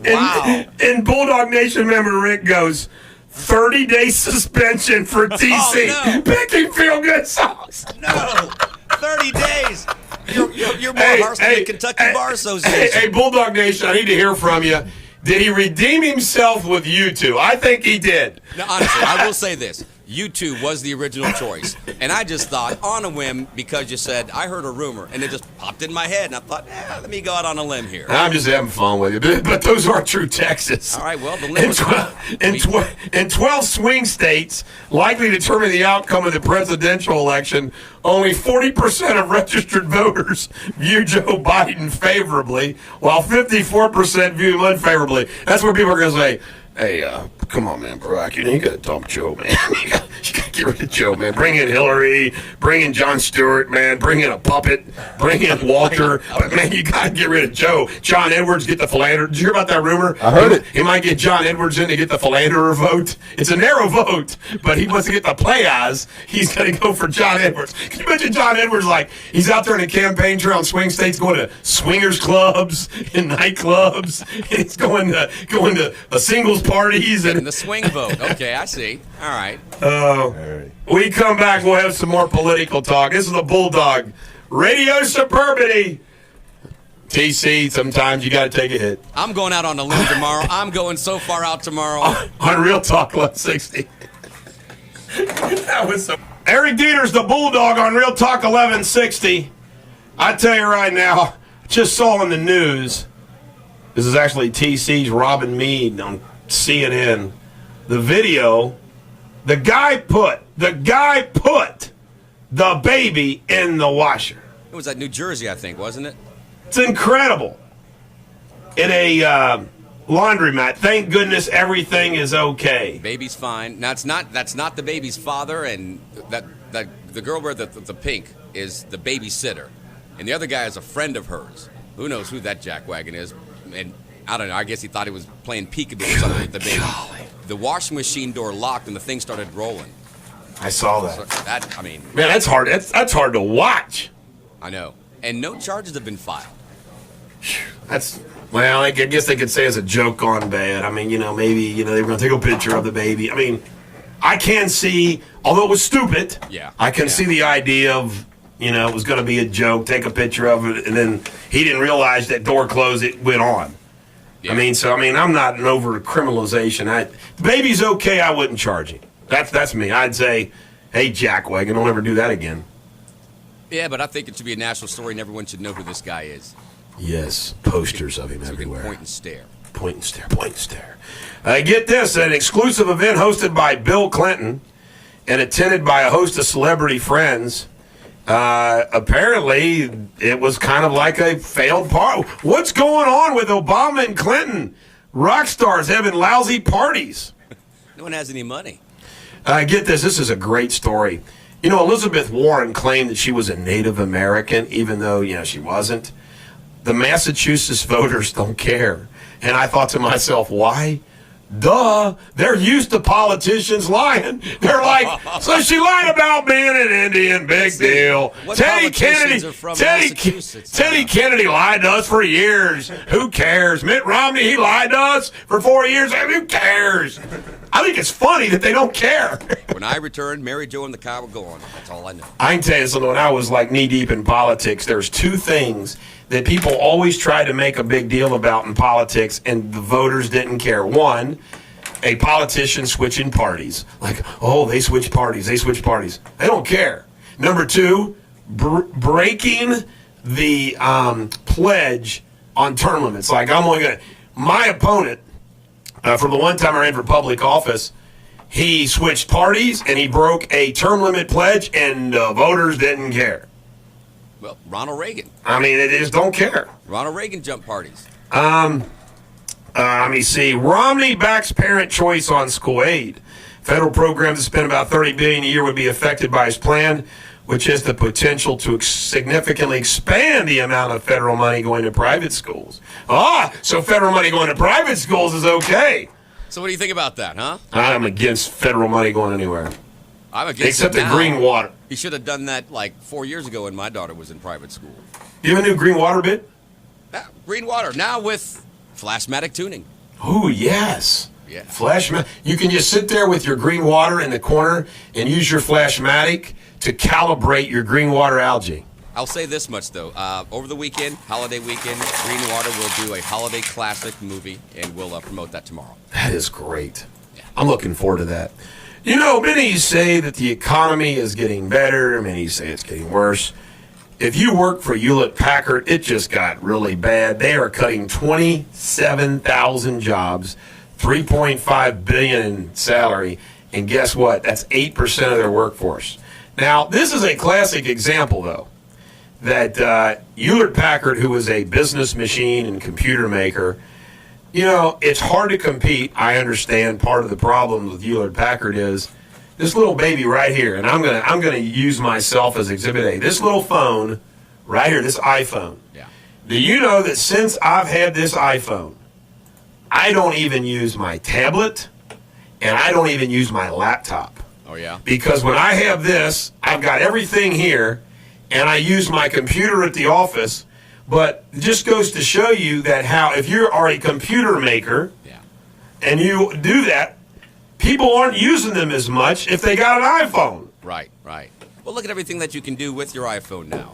Wow. And Bulldog Nation member Rick goes, 30-day suspension for TC. Oh, no. Picking feel-good songs. No, 30 days. You're more harsh than the Kentucky Bar Association. Hey, Bulldog Nation, I need to hear from you. Did he redeem himself with U2? I think he did. Now, honestly, I will say this. U2 was the original choice. And I just thought, on a whim, because you said, I heard a rumor, and it just popped in my head, and I thought, let me go out on a limb here. I'm just having fun with you. But those are true Texas. All right, well, the limb was... In 12 swing states, likely to determine the outcome of the presidential election, only 40% of registered voters view Joe Biden favorably, while 54% view him unfavorably. That's where people are going to say, hey, come on, man, Barack, you got to dump Joe, man. You got to get rid of Joe, man. Bring in Hillary, bring in Jon Stewart, man. Bring in a puppet, bring in Walter. But, man, you got to get rid of Joe. John Edwards, get the philanderer. Did you hear about that rumor? I heard it. He might get John Edwards in to get the philanderer vote. It's a narrow vote, but he wants to get the players. He's going to go for John Edwards. Can you imagine John Edwards, like, he's out there in a campaign trail in swing states going to swingers clubs and nightclubs. And he's going to singles parties. And the swing vote. Okay, I see. All right. We come back, we'll have some more political talk. This is the Bulldog Radio Superbity. TC, sometimes you got to take a hit. I'm going out on a limb tomorrow. I'm going so far out tomorrow. On Real Talk 1160. That was so. Eric Deters, the Bulldog, on Real Talk 1160. I tell you right now, just saw in the news, this is actually TC's Robin Meade on CNN. The video, the guy put the baby in the washer. It was at New Jersey, I think, wasn't it? It's incredible. In a laundromat. Thank goodness everything is okay. Baby's fine. Now that's not the baby's father, and that the girl with the pink is the babysitter, and the other guy is a friend of hers. Who knows who that jackwagon is? And I don't know. I guess he thought he was playing peekaboo or something with the baby. Golly. the washing machine door locked and the thing started rolling. I saw So that. man, That's hard. That's hard to watch. I know. And no charges have been filed. Well, I guess they could say it's a joke gone bad. I mean, maybe, they were going to take a picture of the baby. I mean, I can see, although it was stupid, I can see the idea of, it was going to be a joke, take a picture of it, and then he didn't realize that door closed, it went on. Yeah. I'm not an over criminalization. The baby's okay, I wouldn't charge him. That's me. I'd say, hey, jackwagon, don't ever do that again. Yeah, but I think it should be a national story and everyone should know who this guy is. Yes, posters of him so everywhere. Point and stare. Point and stare, point and stare. Get this, an exclusive event hosted by Bill Clinton and attended by a host of celebrity friends. Apparently, it was kind of like a failed party. What's going on with Obama and Clinton? Rock stars having lousy parties. No one has any money. Get this is a great story. Elizabeth Warren claimed that she was a Native American, even though, she wasn't. The Massachusetts voters don't care. And I thought to myself, why? Duh, they're used to politicians lying. They're like, so she lied about being an Indian, big deal. Teddy Kennedy lied to us for years. Who cares? Mitt Romney, he lied to us for 4 years. Who cares? I think it's funny that they don't care. When I return, Mary Jo and the car will go on. That's all I know. I can tell you something. When I was knee deep in politics, there's two things that people always try to make a big deal about in politics, and the voters didn't care. One, a politician switching parties. They switch parties. They don't care. Number two, breaking the pledge on term limits. My opponent, for the one time I ran for public office, he switched parties and he broke a term limit pledge, and the voters didn't care. Well, Ronald Reagan. They just don't care. Ronald Reagan jumped parties. Let me see. Romney backs parent choice on school aid. Federal programs that spend about $30 billion a year would be affected by his plan, which has the potential to significantly expand the amount of federal money going to private schools. So federal money going to private schools is okay. So what do you think about that, huh? I'm against federal money going anywhere. I'm against except it the green water. He should have done that 4 years ago when my daughter was in private school. You have a new green water bit? Green water, now with Flashmatic tuning. Oh, yes. Yeah. Flashmatic. You can just sit there with your green water in the corner and use your Flashmatic to calibrate your green water algae. I'll say this much, though. Over the weekend, holiday weekend, Green Water will do a holiday classic movie, and we'll promote that tomorrow. That is great. Yeah. I'm looking forward to that. Many say that the economy is getting better. Many say it's getting worse. If you work for Hewlett-Packard, it just got really bad. They are cutting 27,000 jobs, $3.5 billion in salary, and guess what? That's 8% of their workforce. Now, this is a classic example, though, that Hewlett-Packard, who is a business machine and computer maker, it's hard to compete. I understand part of the problem with Hewlett-Packard is this little baby right here, and I'm gonna use myself as Exhibit A. This little phone right here, this iPhone. Yeah. Do you know that since I've had this iPhone, I don't even use my tablet, and I don't even use my laptop. Oh yeah. Because when I have this, I've got everything here, and I use my computer at the office. But it just goes to show you that if you are a computer maker and you do that, people aren't using them as much if they got an iPhone. Right. Well, look at everything that you can do with your iPhone now.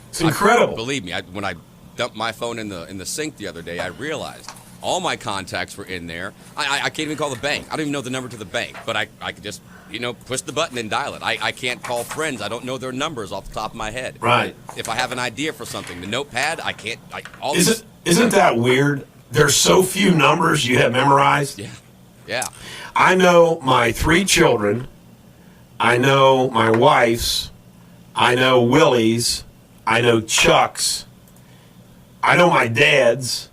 It's incredible. Believe me, when I dumped my phone in the sink the other day, I realized all my contacts were in there. I can't even call the bank. I don't even know the number to the bank, but I could just push the button and dial it. I can't call friends. I don't know their numbers off the top of my head. Right. If I have an idea for something, the notepad, I can't. Isn't that weird? There's so few numbers you have memorized. Yeah. I know my 3 children. I know my wife's. I know Willie's. I know Chuck's. I know my dad's.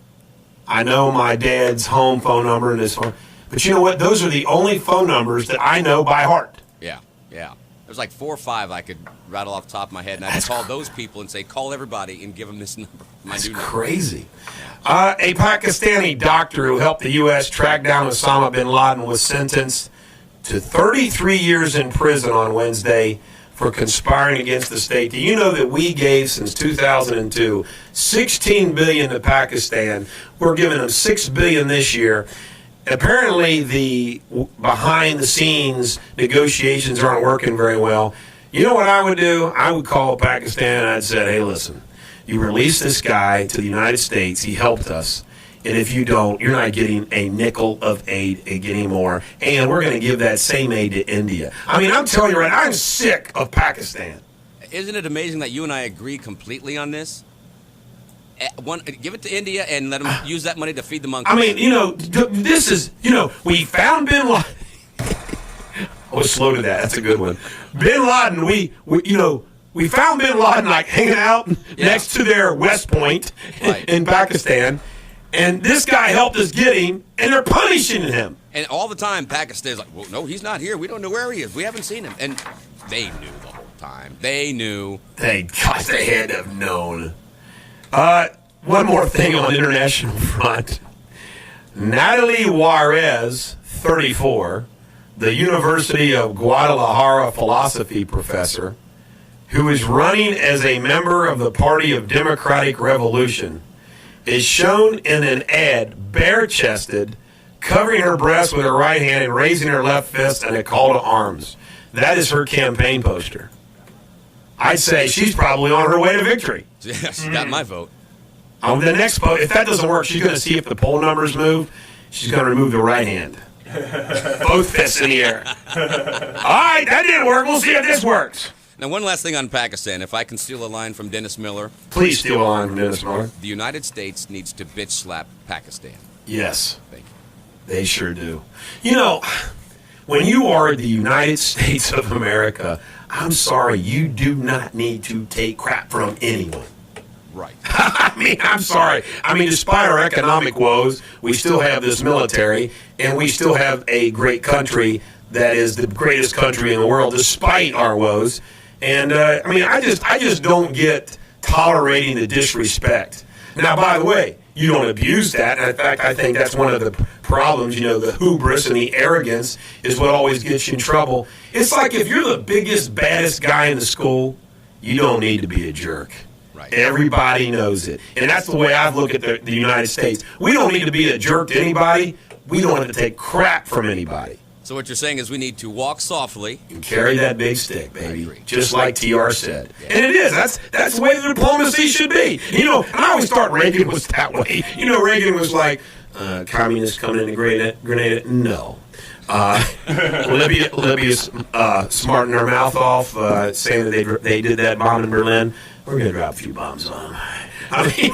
I know my dad's home phone number and his phone. But you know what? Those are the only phone numbers that I know by heart. Yeah. There's like 4 or 5 I could rattle off the top of my head, and I just call those people and say, call everybody and give them this number. That's crazy. A Pakistani doctor who helped the U.S. track down Osama bin Laden was sentenced to 33 years in prison on Wednesday for conspiring against the state. Do you know that we gave, since 2002, $16 billion to Pakistan? We're giving them $6 billion this year. Apparently, the behind-the-scenes negotiations aren't working very well. You know what I would do? I would call Pakistan and I'd say, hey, listen, you release this guy to the United States. He helped us. And if you don't, you're not getting a nickel of aid anymore. And we're going to give that same aid to India. I mean, I'm telling you right now, I'm sick of Pakistan. Isn't it amazing that you and I agree completely on this? Give it to India and let them use that money to feed the monkeys. I mean, this is, we found bin Laden. I was slow to that. That's a good one. Bin Laden, we found bin Laden like hanging out next to their West Point in Pakistan. And this guy helped us get him, and they're punishing him. And all the time, Pakistan's like, well, no, he's not here. We don't know where he is. We haven't seen him. And they knew the whole time. They knew. They had to have known. One more thing on the international front. Natalie Juarez, 34, the University of Guadalajara philosophy professor, who is running as a member of the Party of Democratic Revolution, is shown in an ad bare-chested, covering her breast with her right hand and raising her left fist in a call to arms. That is her campaign poster. I'd say she's probably on her way to victory. Yeah, she got my vote. On the next poll, if that doesn't work, she's going to see if the poll numbers move. She's going to remove the right hand. Both fists in the air. All right, that didn't work. We'll see if this works. Now, one last thing on Pakistan. If I can steal a line from Dennis Miller. Please steal a line from Dennis Miller. The United States needs to bitch slap Pakistan. Yes. Thank you. They sure do. When you are the United States of America, I'm sorry, you do not need to take crap from anyone. Right. I mean, I'm sorry. I mean, despite our economic woes, we still have this military, and we still have a great country that is the greatest country in the world, despite our woes. And I just don't get tolerating the disrespect. Now, by the way, you don't abuse that. In fact, I think that's one of the problems. The hubris and the arrogance is what always gets you in trouble. It's like if you're the biggest, baddest guy in the school, you don't need to be a jerk. Right. Everybody knows it. And that's the way I've looked at the United States. We don't need to be a jerk to anybody. We don't have to take crap from anybody. So what you're saying is we need to walk softly. And carry that big stick, baby. I agree. Just like TR said. Yeah. And it is. That's the way the diplomacy should be. And I always thought Reagan was that way. Reagan was like, communists coming into Grenada? No. Libya's smarting their mouth off, saying that they did that bomb in Berlin. We're going to drop a few bombs on them. I mean,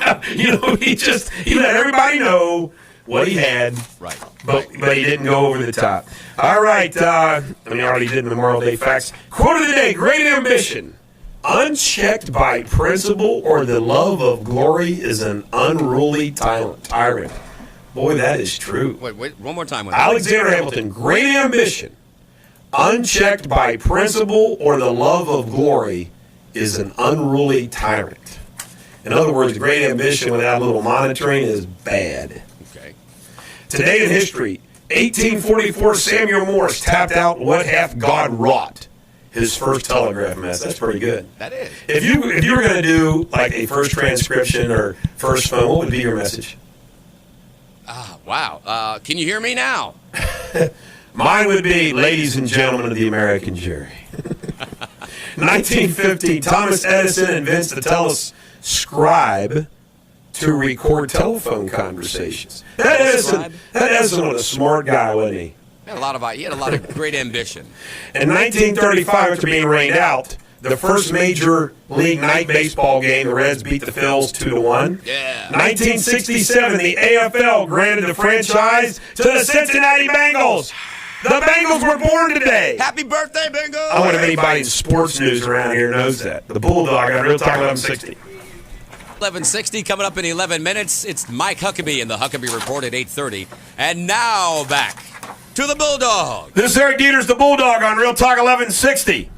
he let everybody know what he had, right? But he didn't go over the top. All right, we already did Memorial Day facts. Quote of the day: great ambition, unchecked by principle or the love of glory, is an unruly tyrant. Boy, that is true. Wait, one more time. Alexander Hamilton: great ambition, unchecked by principle or the love of glory, is an unruly tyrant. In other words, great ambition without a little monitoring is bad. Okay. Today in history, 1844, Samuel Morse tapped out "What Hath God Wrought?" his first telegraph message. That's pretty good. That is. If you were going to do like a first transcription or first phone, what would be your message? Wow. Can you hear me now? Mine would be, ladies and gentlemen of the American jury. 1950, Thomas Edison invents the telescribe to record telephone conversations. That Edison was a smart guy, wasn't he? He had a lot of great ambition. In 1935, after being rained out, the first major league night baseball game, the Reds beat the Phils 2-1. Yeah. 1967, the AFL granted the franchise to the Cincinnati Bengals. The Bengals were born today. Happy birthday, Bengals! I wonder if anybody in sports news around here knows that. The Bulldog on Real Talk 1160. 1160 coming up in 11 minutes. It's Mike Huckabee in the Huckabee Report at 8:30. And now back to the Bulldog. This is Eric Deters, the Bulldog on Real Talk 1160.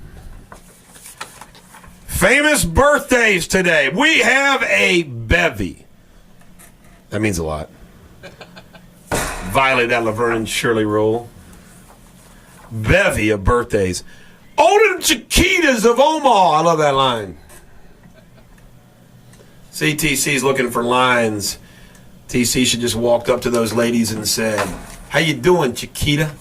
Famous birthdays today. We have a bevy. That means a lot. Violate that Laverne and Shirley rule. Bevy of birthdays. Older Chiquitas of Omaha. I love that line. See, TC's looking for lines. TC should just walked up to those ladies and said, "How you doing, Chiquita?"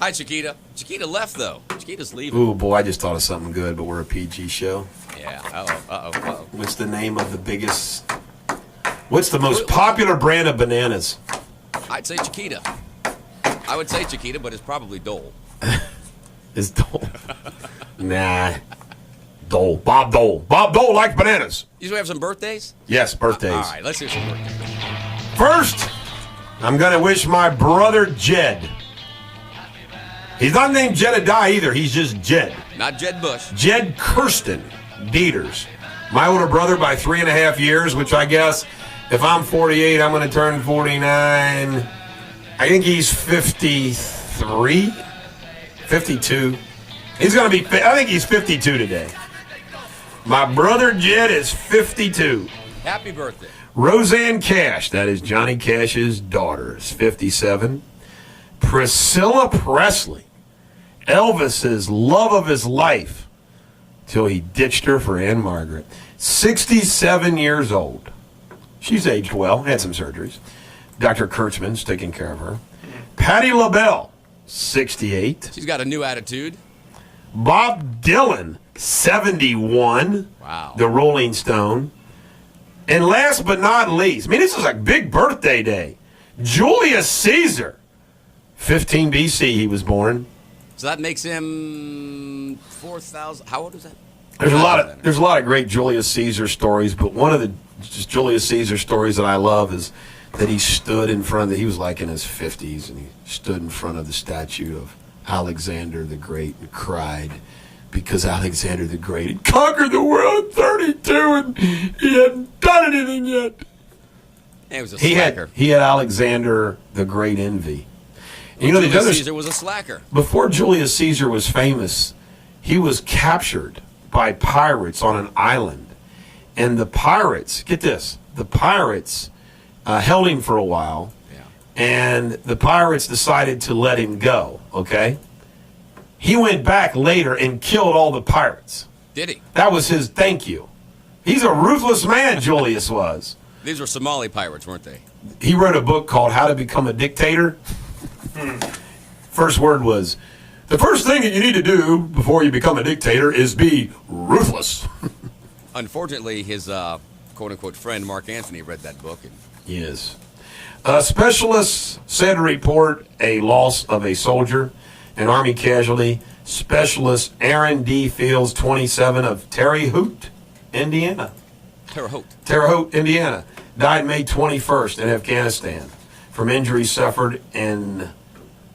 Hi, Chiquita. Chiquita left, though. Chiquita's leaving. Ooh, boy, I just thought of something good, but we're a PG show. Yeah. Uh-oh. What's the name of the biggest... What's the most popular brand of bananas? I'd say Chiquita. I would say Chiquita, but it's probably Dole. It's Dole. Nah. Dole. Bob Dole. Bob Dole likes bananas. You have some birthdays? Yes, birthdays. All right, let's hear some birthdays. First, I'm going to wish my brother Jed. He's not named Jedediah either. He's just Jed. Not Jed Bush. Jed Kirsten Deters. My older brother by 3.5 years, which I guess if I'm 48, I'm going to turn 49. I think he's 53, 52. He's going to be, I think he's 52 today. My brother Jed is 52. Happy birthday. Roseanne Cash, that is Johnny Cash's daughter, is 57. Priscilla Presley, Elvis's love of his life, till he ditched her for Anne Margaret. 67 years old. She's aged well, had some surgeries. Dr. Kurtzman's taking care of her. Patti LaBelle, 68. She's got a new attitude. Bob Dylan, 71. Wow. The Rolling Stone. And last but not least, I mean, this is a big birthday day. Julius Caesar, 15 BC he was born. So that makes him 4,000. How old is that? There's a lot of great Julius Caesar stories, but one of the Julius Caesar stories that I love is that he stood in front of he was like in his 50s, and he stood in front of the statue of Alexander the Great and cried because Alexander the Great had conquered the world at 32 and he hadn't done anything yet. He was a slacker. He had Alexander the Great envy. And Julius Caesar was a slacker. Before Julius Caesar was famous, he was captured by pirates on an island. And the pirates, get this, the pirates held him for a while. Yeah. And the pirates decided to let him go, okay? He went back later and killed all the pirates. Did he? That was his thank you. He's a ruthless man, Julius was. These were Somali pirates, weren't they? He wrote a book called How to Become a Dictator. First word was, the first thing that you need to do before you become a dictator is be ruthless. Unfortunately, his quote-unquote friend, Mark Anthony, read that book. And Yes. Specialists said to report a loss of a soldier, an Army casualty. Specialist Aaron D. Fields, 27, of Terre Haute, Indiana. Terre Haute. Terre Haute, Indiana. Died May 21st in Afghanistan from injuries suffered in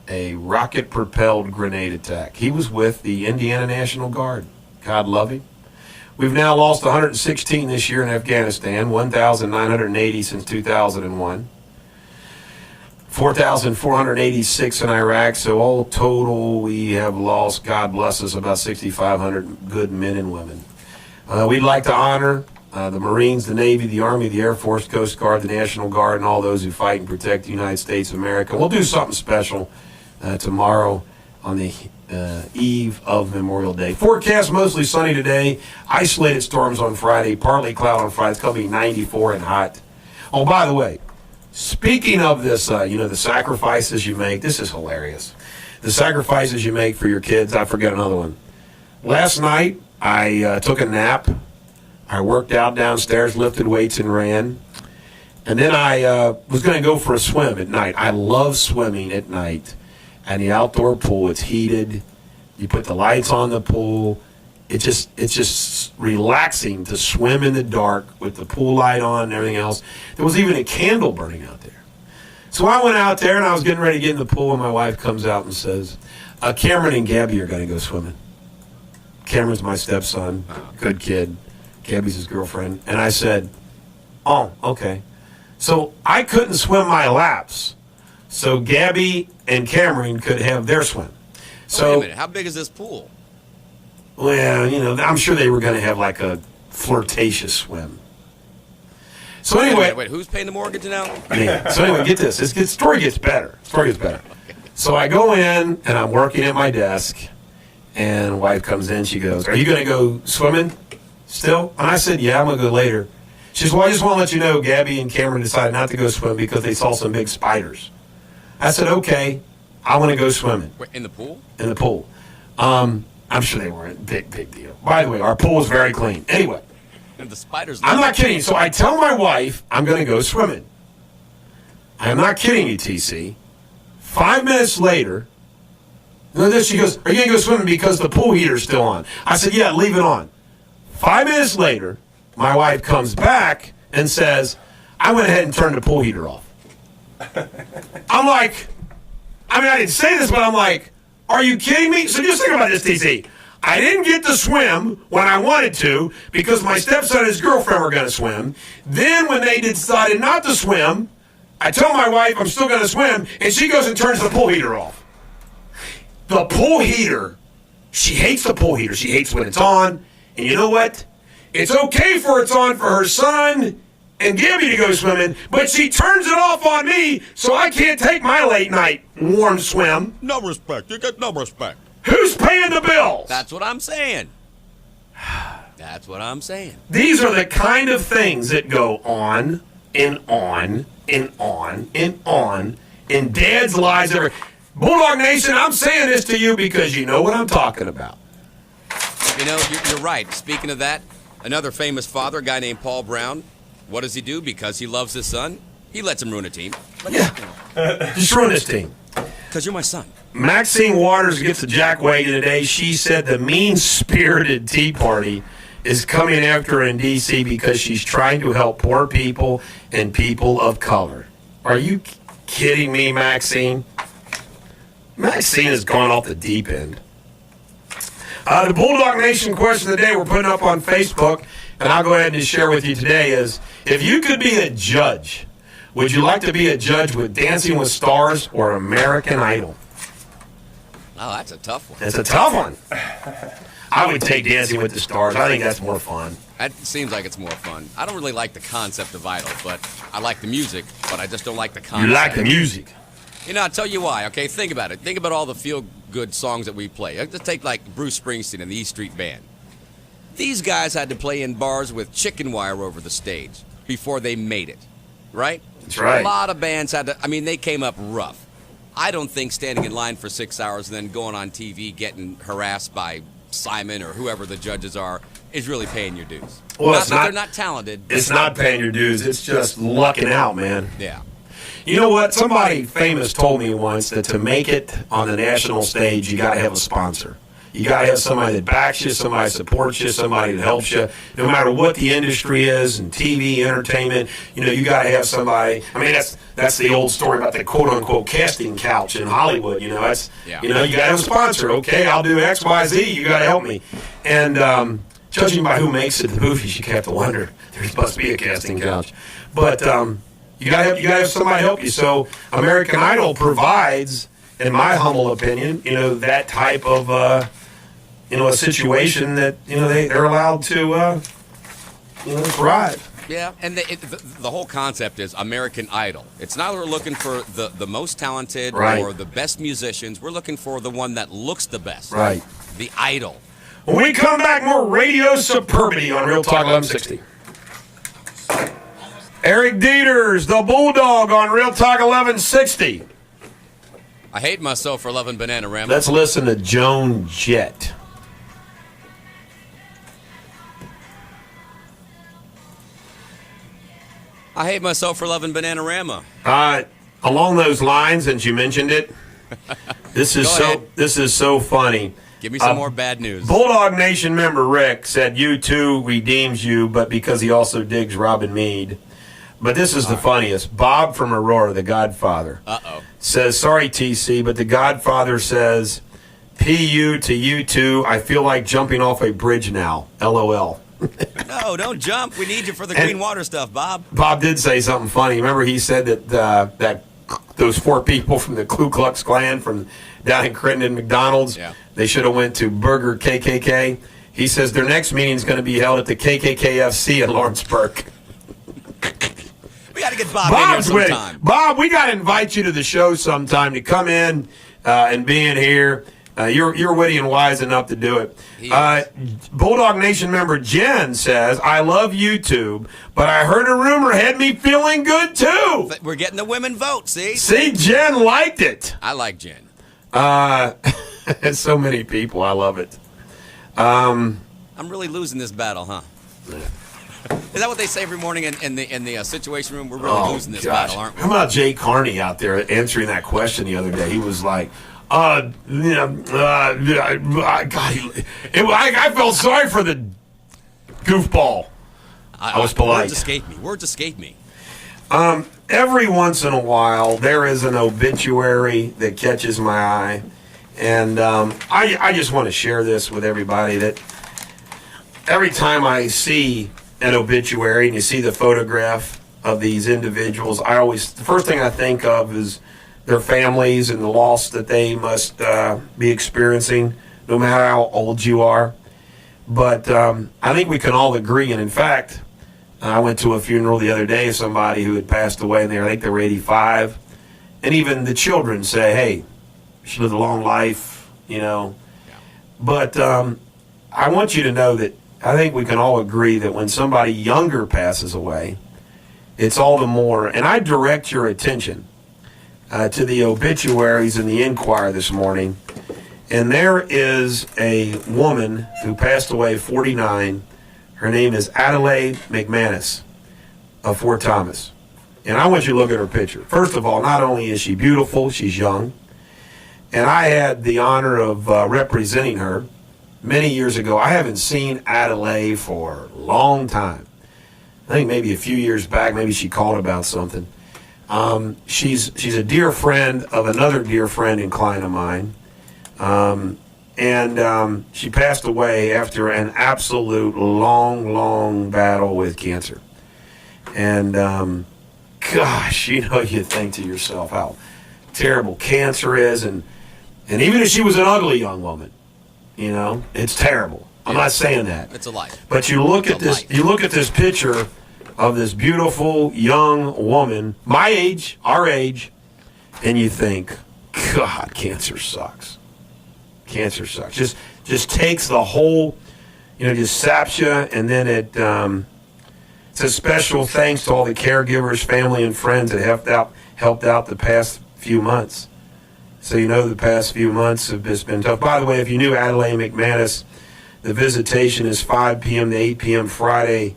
a rocket-propelled grenade attack. He was with the Indiana National Guard. God love him. We've now lost 116 this year in Afghanistan, 1,980 since 2001, 4,486 in Iraq. So all total, we have lost, God bless us, about 6,500 good men and women. We'd like to honor the Marines, the Navy, the Army, the Air Force, Coast Guard, the National Guard, and all those who fight and protect the United States of America. We'll do something special tomorrow on the eve of Memorial Day. Forecast mostly sunny today. Isolated storms on Friday. Partly cloud on Friday. It's going to be 94 and hot. Oh, by the way, speaking of this, the sacrifices you make. This is hilarious. The sacrifices you make for your kids. I forget another one. Last night, I took a nap. I worked out downstairs, lifted weights, and ran. And then I was going to go for a swim at night. I love swimming at night. And the outdoor pool, it's heated. You put the lights on the pool. It's just relaxing to swim in the dark with the pool light on and everything else. There was even a candle burning out there. So I went out there and I was getting ready to get in the pool, and my wife comes out and says, Cameron and Gabby are going to go swimming. Cameron's my stepson, good kid. Gabby's his girlfriend. And I said, oh, okay. So I couldn't swim my laps. So Gabby and Cameron could have their swim. So wait a minute, how big is this pool? Well, I'm sure they were going to have like a flirtatious swim. So anyway, wait, who's paying the mortgage now? Yeah. So anyway, get this. The story gets better. So I go in and I'm working at my desk, and wife comes in. She goes, "Are you going to go swimming still?" And I said, "Yeah, I'm going to go later." She says, "Well, I just want to let you know, Gabby and Cameron decided not to go swim because they saw some big spiders." I said, "Okay, I want to go swimming." Wait, in the pool? In the pool. I'm sure they weren't big deal. By the way, our pool is very clean. Anyway. And the spiders. I'm not kidding. So I tell my wife I'm going to go swimming. I'm not kidding you, TC. 5 minutes later, she goes, "Are you going to go swimming because the pool heater's still on?" I said, "Yeah, leave it on." 5 minutes later, my wife comes back and says, "I went ahead and turned the pool heater off." I'm like, I didn't say this, but I'm like, are you kidding me? So just think about this, TC. I didn't get to swim when I wanted to because my stepson and his girlfriend were going to swim. Then when they decided not to swim, I tell my wife I'm still going to swim, and she goes and turns the pool heater off. The pool heater, she hates the pool heater. She hates when it's on. And you know what? It's okay for it's on for her son and Gabby to go swimming, but she turns it off on me so I can't take my late night warm swim. No respect. You get no respect. Who's paying the bills? That's what I'm saying. These are the kind of things that go on and on and on and on in dads' lives. Bulldog Nation, I'm saying this to you because you know what I'm talking about. You're right. Speaking of that, another famous father, a guy named Paul Brown, what does he do? Because he loves his son, he lets him ruin a team. Just ruin this team. Because you're my son. Maxine Waters gets a jackwagon today. She said the mean-spirited Tea Party is coming after her in D.C. because she's trying to help poor people and people of color. Are you kidding me, Maxine? Maxine has gone off the deep end. The Bulldog Nation question of the day we're putting up on Facebook, and I'll go ahead and share with you today is, if you could be a judge, would you like to be a judge with Dancing with Stars or American Idol? Oh, that's a tough one. It's a tough one. I would take Dancing with the Stars. I think that's more fun. That seems like it's more fun. I don't really like the concept of Idol, but I like the music, but I just don't like the concept. You like the music. I'll tell you why, okay? Think about it. Think about all the feel-good songs that we play. Let's take, like, Bruce Springsteen and the E Street Band. These guys had to play in bars with chicken wire over the stage before they made it, right? That's right. A lot of bands had to, they came up rough. I don't think standing in line for 6 hours and then going on TV getting harassed by Simon or whoever the judges are is really paying your dues. Well, they're not talented. It's not paying your dues. It's just lucking out, man. Yeah. You know what? Somebody famous told me once that to make it on the national stage, you got to have a sponsor. You got to have somebody that backs you, somebody that supports you, somebody that helps you. No matter what the industry is, and TV, entertainment, you got to have somebody. That's the old story about the quote-unquote casting couch in Hollywood. You got to have a sponsor. Okay, I'll do X, Y, Z. You got to help me. And judging by who makes it, the movies, you have to wonder. There must be a casting couch. But you got to have somebody help you. So American Idol provides, in my humble opinion, that type of a situation that they're allowed to thrive. Yeah, and the whole concept is American Idol. It's not we're looking for the most talented or the best musicians. We're looking for the one that looks the best. Right. The idol. When we come back, more Radio Superbity on Real Talk 1160. Eric Deters, the Bulldog on Real Talk 1160. I hate myself for loving Bananarama. Let's listen to Joan Jett. I hate myself for loving Bananarama. Along those lines, since you mentioned it, this is so funny. Give me some more bad news. Bulldog Nation member Rick said U2 redeems you, but because he also digs Robin Meade. But this is the funniest. Bob from Aurora, the Godfather, says, sorry, TC, but the Godfather says, PU to U2, I feel like jumping off a bridge now. LOL. No, don't jump. We need you for the clean water stuff, Bob. Bob did say something funny. Remember he said that those 4 people from the Ku Klux Klan from down in Crittenden McDonald's. Yeah. They should have went to Burger KKK. He says their next meeting is going to be held at the KKKFC in Lawrenceburg. We got to get Bob Bob's in here with sometime. Bob, we got to invite you to the show sometime to come in and be in here. You're witty and wise enough to do it. Bulldog Nation member Jen says, I love YouTube, but I heard a rumor had me feeling good too. But we're getting the women vote, see? See, Jen liked it. I like Jen. So many people. I love it. I'm really losing this battle, huh? Is that what they say every morning in the situation room? We're really losing this battle, aren't we? How about Jay Carney out there answering that question the other day? He was like, God, I felt sorry for the goofball. I was polite. Words escape me. Every once in a while, there is an obituary that catches my eye. And I just want to share this with everybody, that every time I see an obituary and you see the photograph of these individuals, the first thing I think of is their families and the loss that they must be experiencing, no matter how old you are. But I think we can all agree, and in fact, I went to a funeral the other day of somebody who had passed away, and I think they were 85. And even the children say, hey, she lived a long life, you know. Yeah. But I want you to know that I think we can all agree that when somebody younger passes away, it's all the more. And I direct your attention to the obituaries in the Enquirer this morning. And there is a woman who passed away, 49. Her name is Adelaide McManus of Fort Thomas. And I want you to look at her picture. First of all, not only is she beautiful, she's young. And I had the honor of representing her many years ago. I haven't seen Adelaide for a long time. I think maybe a few years back, maybe she called about something. She's a dear friend of another dear friend and client of mine. And she passed away after an absolute long battle with cancer. And gosh, you know, you think to yourself how terrible cancer is. And even if she was an ugly young woman, you know, it's terrible. I'm not saying that. It's a life. But you look at this. You look at this picture of this beautiful young woman, my age, our age, and you think, God, cancer sucks. Cancer sucks. Just takes the whole, you know, just saps you, and then it says special thanks to all the caregivers, family, and friends that helped out the past few months. So you know the past few months have just been tough. By the way, if you knew Adelaide McManus, the visitation is 5 p.m. to 8 p.m. Friday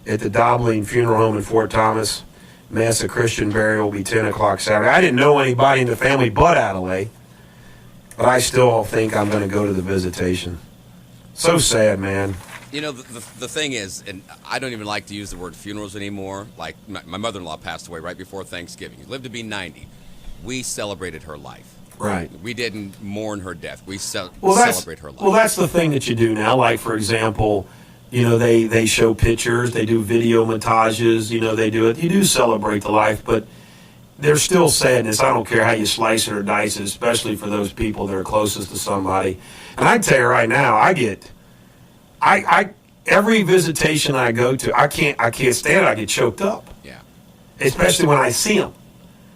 at the Dobling Funeral Home in Fort Thomas. Mass of Christian burial will be 10 o'clock Saturday. I didn't know anybody in the family but Adelaide, but I still think I'm going to go to the visitation. So sad, man. You know, the thing is, and I don't even like to use the word funerals anymore. Like, my mother-in-law passed away right before Thanksgiving. She lived to be 90. We celebrated her life. Right. We didn't mourn her death. We celebrate her life. Well, that's the thing that you do now. Like, for example, you know, they show pictures, they do video montages, you know, they do it. You do celebrate the life, but there's still sadness. I don't care how you slice it or dice it, especially for those people that are closest to somebody. And I tell you right now, every visitation I go to, I can't stand it. I get choked up. Yeah. Especially when I see them.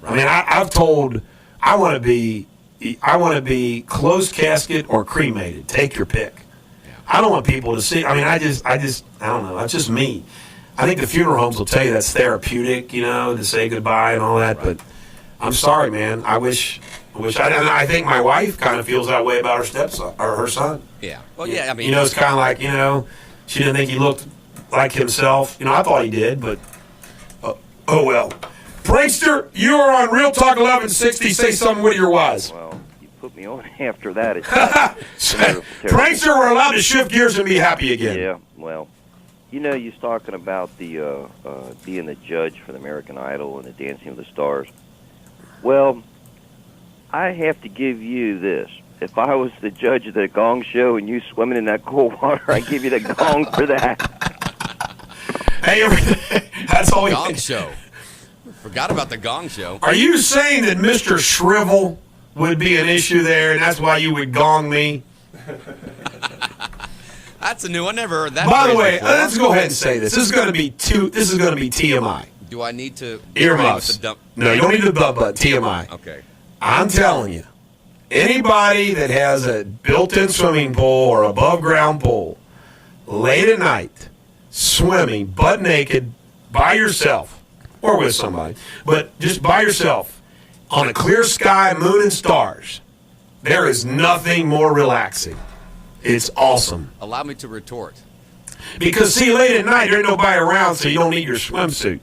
Right. I mean, I've told, I want to be closed casket or cremated. Take your pick. Yeah. I don't want people to see. I mean, I don't know. That's just me. I think the funeral homes will tell you that's therapeutic, you know, to say goodbye and all that. Right. But I'm sorry, man. I think my wife kind of feels that way about her stepson or her son. Yeah. Well, yeah. I mean, you know, it's kind of like, you know, she didn't think he looked like himself. You know, I thought he did, but oh well. Prankster, you are on Real Talk 1160. Say something with your wise. Well, you put me on after that. It's Prankster, we're allowed to shift gears and be happy again. Yeah, well, you know, you're talking about the being the judge for the American Idol and the Dancing with the Stars. Well, I have to give you this. If I was the judge of the Gong Show and you swimming in that cold water, I'd give you the gong for that. Hey, that's all we Gong Show. Forgot about the Gong Show. Are you saying that Mr. Shrivel would be an issue there, and that's why you would gong me? That's a new one. Never heard that. By the phrase way, before. let's go ahead and say this. This is going to be TMI. Do I need to Earmuffs. No, you don't need the dump button. TMI. Okay. I'm telling you, anybody that has a built-in swimming pool or above-ground pool, late at night, swimming, butt naked, by yourself, or with somebody, but just by yourself, on a clear sky, moon, and stars, there is nothing more relaxing. It's awesome. Allow me to retort. Because, see, late at night, there ain't nobody around, so you don't need your swimsuit.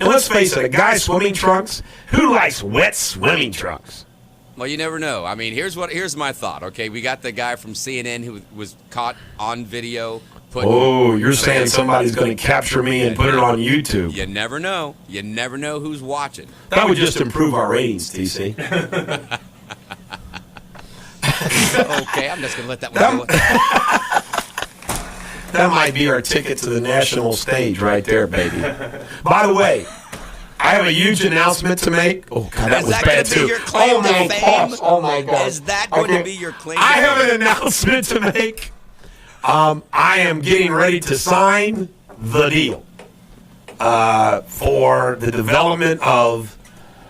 And let's face it, a guy's swimming trunks, who likes wet swimming trunks? Well, you never know. I mean, here's my thought. Okay, we got the guy from CNN who was caught on video. Oh, you're saying somebody's going to capture me and put it on YouTube. You never know. You never know who's watching. That would just improve our ratings, TC. Okay, I'm just going to let that one go. That might be our ticket to the national stage right there, baby. By the way, I have a huge announcement to make. Oh, God, that Is was that bad, gonna be too. your claim to fame? Gosh. Oh, my God. Is that going to be your claim to I fame? have an announcement to make. I am getting ready to sign the deal for the development of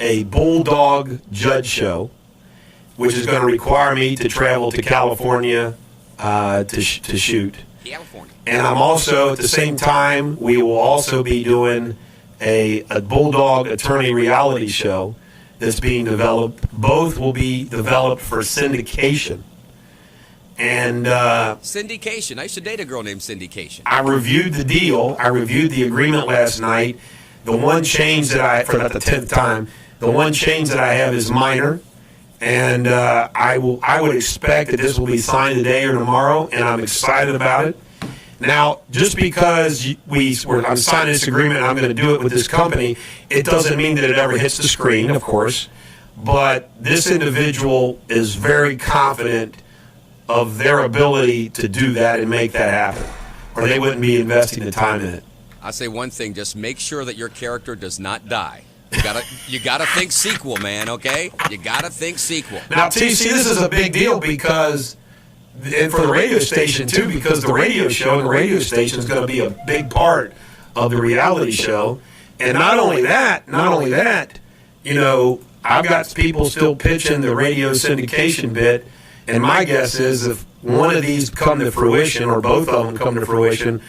a Bulldog judge show, which is going to require me to travel to California to shoot. California. And I'm also, at the same time, we will also be doing a Bulldog attorney reality show that's being developed. Both will be developed for syndication. And Syndication. I used to date a girl named Syndication. I reviewed the deal. I reviewed the agreement last night. The one change that for about the 10th time, the one change that I have is minor. And I would expect that this will be signed today or tomorrow, and I'm excited about it. Now, just because I'm signing this agreement and I'm going to do it with this company, it doesn't mean that it ever hits the screen, of course. But this individual is very confident of their ability to do that and make that happen, or they wouldn't be investing the time in it. I say one thing: just make sure that your character does not die. You gotta think sequel, man. Okay, you gotta think sequel. Now, TC, this is a big deal because, and for the radio station too, because the radio show and the radio station is going to be a big part of the reality show. And not only that, you know, I've got people still pitching the radio syndication bit, and my guess is if one of these come to fruition or both of them come to fruition,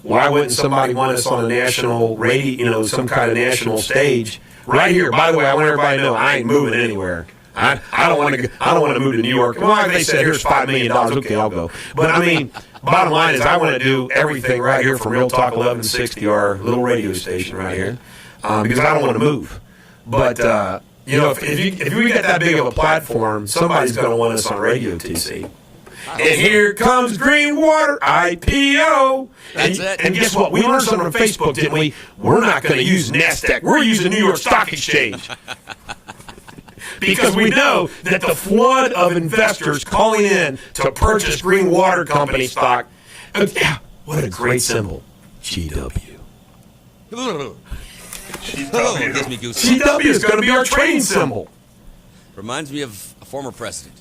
why wouldn't somebody want us on a national radio, you know, some kind of national stage right here? By the way, I want everybody to know I ain't moving anywhere. I don't want to move to New York. Well, they said here's $5 million. Okay, I'll go. But I mean, bottom line is I want to do everything right here from Real Talk 1160, our little radio station right here, because I don't want to move. But you know, if we get that big of a platform, somebody's going to want us on radio, TC. And here comes Greenwater IPO. That's it. And guess what? We learned something on Facebook, didn't we? We're not going to use NASDAQ. We're using New York Stock Exchange. Because we know that the flood of investors calling in to purchase Greenwater Company stock. Yeah, what a great symbol. GW. Oh, gives me goosebumps. GW is going to be our trading symbol. Reminds me of a former president.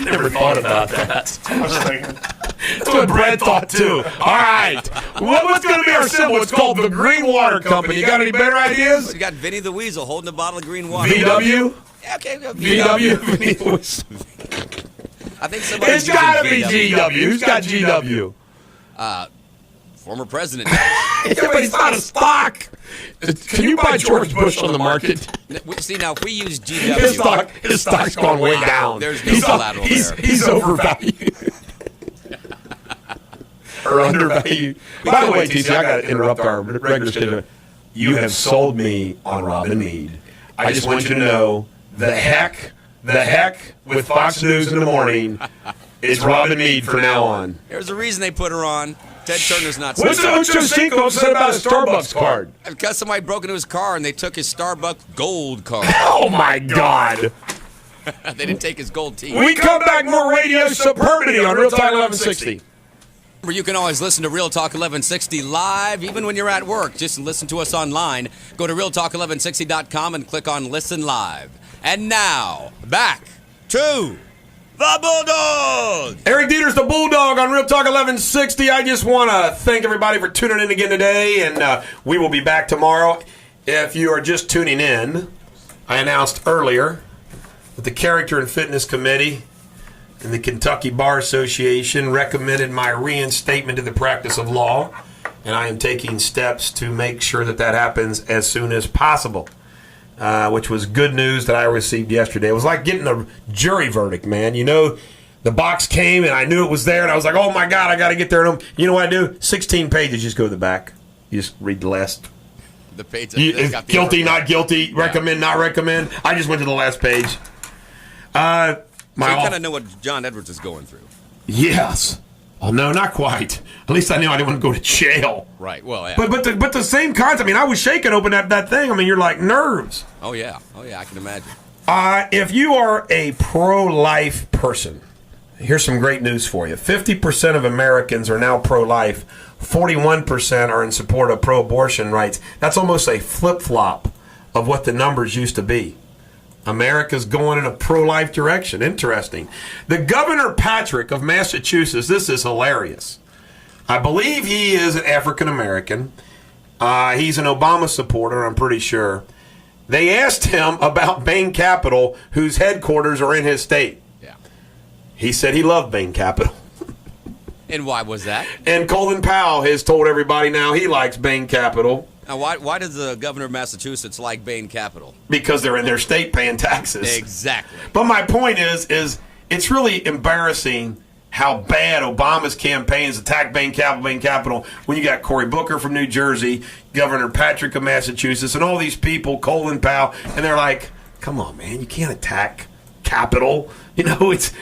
Never thought about that. That's what Brad thought too. All right. What's going to be our symbol? It's called the Greenwater Company. You got any better ideas? You got Vinny the Weasel holding a bottle of green water. VW? Yeah, okay. VW? I think somebody's It's got to be using GW. Who's got GW? Former president. Yeah, but it's not a stock. Can you buy George Bush on the market? See, now, if we use GW... His stock's gone way down. There's no collateral there. He's overvalued. Or undervalued. By the way, TC, I got to interrupt our regular schedule. You have sold me on Robin Meade. I just want you to know, the heck with Fox News in the morning, it's Robin Meade from now on. There's a reason they put her on. Ted Turner's not... What's Ocho Cinco said about a Starbucks card? Because somebody broke into his car and they took his Starbucks gold card. Oh, my God. They didn't take his gold teeth. We come back, more Radio Superbity on Real Time 1160. You can always listen to Real Talk 1160 live, even when you're at work. Just listen to us online. Go to realtalk1160.com and click on Listen Live. And now, back to the Bulldog. Eric Deters, the Bulldog on Real Talk 1160. I just want to thank everybody for tuning in again today, and we will be back tomorrow. If you are just tuning in, I announced earlier that the Character and Fitness Committee and the Kentucky Bar Association recommended my reinstatement to the practice of law, and I am taking steps to make sure that that happens as soon as possible, which was good news that I received yesterday. It was like getting a jury verdict, man. You know, the box came, and I knew it was there, and I was like, oh, my God, I got to get there. And you know what I do? 16 pages, just go to the back. You just read the last. The page. Guilty, not guilty, recommend, not recommend. I just went to the last page. So you kind of know what John Edwards is going through. Yes. Oh, no, not quite. At least I knew I didn't want to go to jail. Right. Well, yeah. But the same concept. I mean, I was shaking open that thing. I mean, you're like nerves. Oh, yeah. I can imagine. If you are a pro-life person, here's some great news for you. 50% of Americans are now pro-life. 41% are in support of pro-abortion rights. That's almost a flip-flop of what the numbers used to be. America's going in a pro-life direction. Interesting. The Governor Patrick of Massachusetts, this is hilarious. I believe he is an African-American. He's an Obama supporter, I'm pretty sure. They asked him about Bain Capital, whose headquarters are in his state. Yeah. He said he loved Bain Capital. And why was that? And Colin Powell has told everybody now he likes Bain Capital. Now, why does the governor of Massachusetts like Bain Capital? Because they're in their state paying taxes. Exactly. But my point is it's really embarrassing how bad Obama's campaigns attacked Bain Capital when you got Cory Booker from New Jersey, Governor Patrick of Massachusetts, and all these people, Colin Powell, and they're like, come on, man, you can't attack capital. It's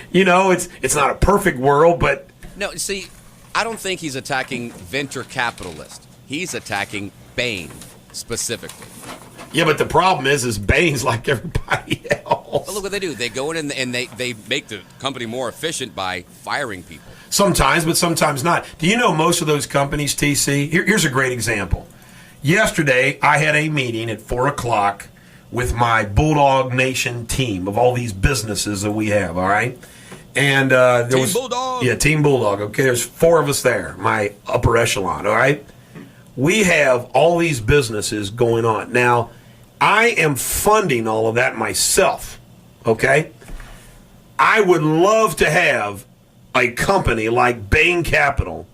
not a perfect world, but no, see, I don't think he's attacking venture capitalists. He's attacking Bain specifically. Yeah, but the problem is Bain's like everybody else. But look what they do. They go in and they make the company more efficient by firing people. Sometimes, but sometimes not. Do you know most of those companies, TC? Here's a great example. Yesterday, I had a meeting at 4 o'clock with my Bulldog Nation team of all these businesses that we have, all right? And Team Bulldog. Yeah, Team Bulldog. Okay, there's 4 of us there, my upper echelon, all right? We have all these businesses going on. Now, I am funding all of that myself, okay? I would love to have a company like Bain Capital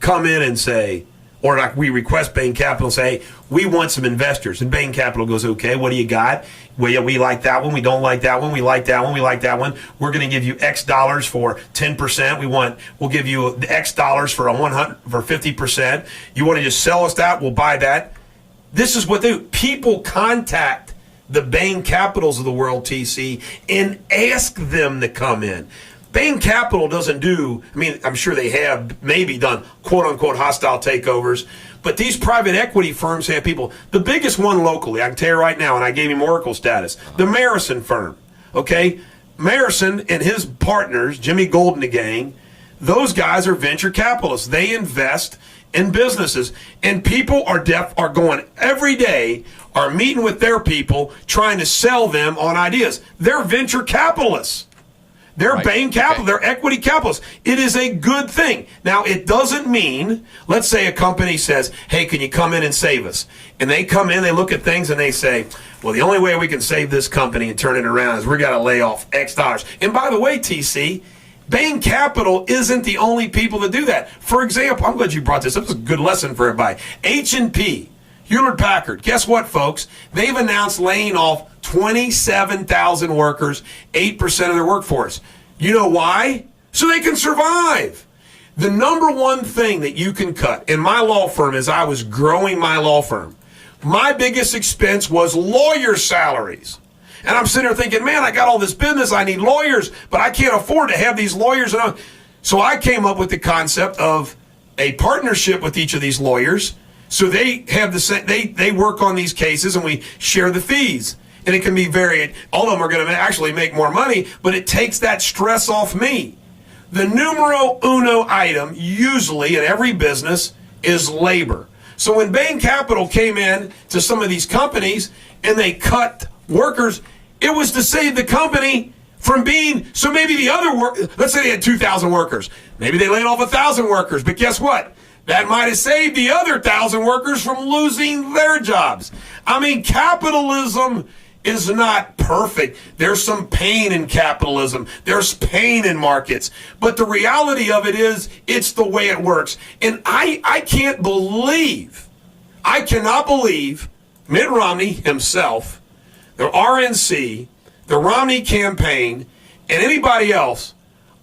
come in and say, or like we request Bain Capital say, we want some investors. And Bain Capital goes, okay, what do you got? Well, yeah, we like that one. We don't like that one. We like that one. We like that one. We're going to give you X dollars for 10%. We'll give you X dollars for 50%. You want to just sell us that? We'll buy that. This is what people contact the Bain Capitals of the world, TC, and ask them to come in. Bain Capital doesn't do, I'm sure they have maybe done quote-unquote hostile takeovers, but these private equity firms have people. The biggest one locally, I can tell you right now, and I gave him Oracle status, the Marison firm, okay? Marison and his partners, Jimmy Gold and the gang, those guys are venture capitalists. They invest in businesses, and people are going every day, are meeting with their people, trying to sell them on ideas. They're venture capitalists. They're right. Bain Capital. Okay. They're equity capitalists. It is a good thing. Now, it doesn't mean, let's say a company says, hey, can you come in and save us? And they come in, they look at things, and they say, well, the only way we can save this company and turn it around is we got to lay off X dollars. And by the way, TC, Bain Capital isn't the only people that do that. For example, I'm glad you brought this up. It's a good lesson for everybody. H&P, Hewlett-Packard, guess what, folks? They've announced laying off 27,000 workers, 8% of their workforce. You know why? So they can survive. The number one thing that you can cut in my law firm as I was growing my law firm, my biggest expense was lawyer salaries. And I'm sitting there thinking, man, I got all this business, I need lawyers, but I can't afford to have these lawyers. So I came up with the concept of a partnership with each of these lawyers. So they have they work on these cases and we share the fees. And it can be all of them are going to actually make more money, but it takes that stress off me. the numero uno item, usually in every business, is labor. So when Bain Capital came in to some of these companies and they cut workers, it was to save the company from being, so maybe the other let's say they had 2,000 workers. Maybe they laid off 1,000 workers, but guess what? That might have saved the other 1,000 workers from losing their jobs. I mean, capitalism is not perfect. There's some pain in capitalism. There's pain in markets. But the reality of it is, it's the way it works. And I cannot believe Mitt Romney himself, the RNC, the Romney campaign, and anybody else,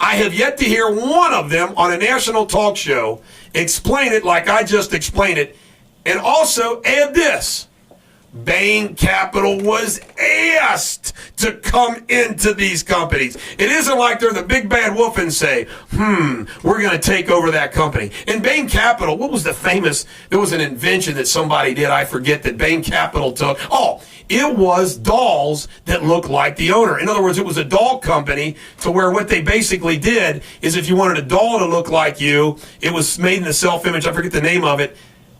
I have yet to hear one of them on a national talk show explain it like I just explained it. And also add this. Bain Capital was asked to come into these companies. It isn't like they're the big bad wolf and say, we're going to take over that company. And Bain Capital, what was there was an invention that somebody did, I forget, that Bain Capital took. Oh, it was dolls that looked like the owner. In other words, it was a doll company to where what they basically did is if you wanted a doll to look like you, it was made in the self-image, I forget the name of it.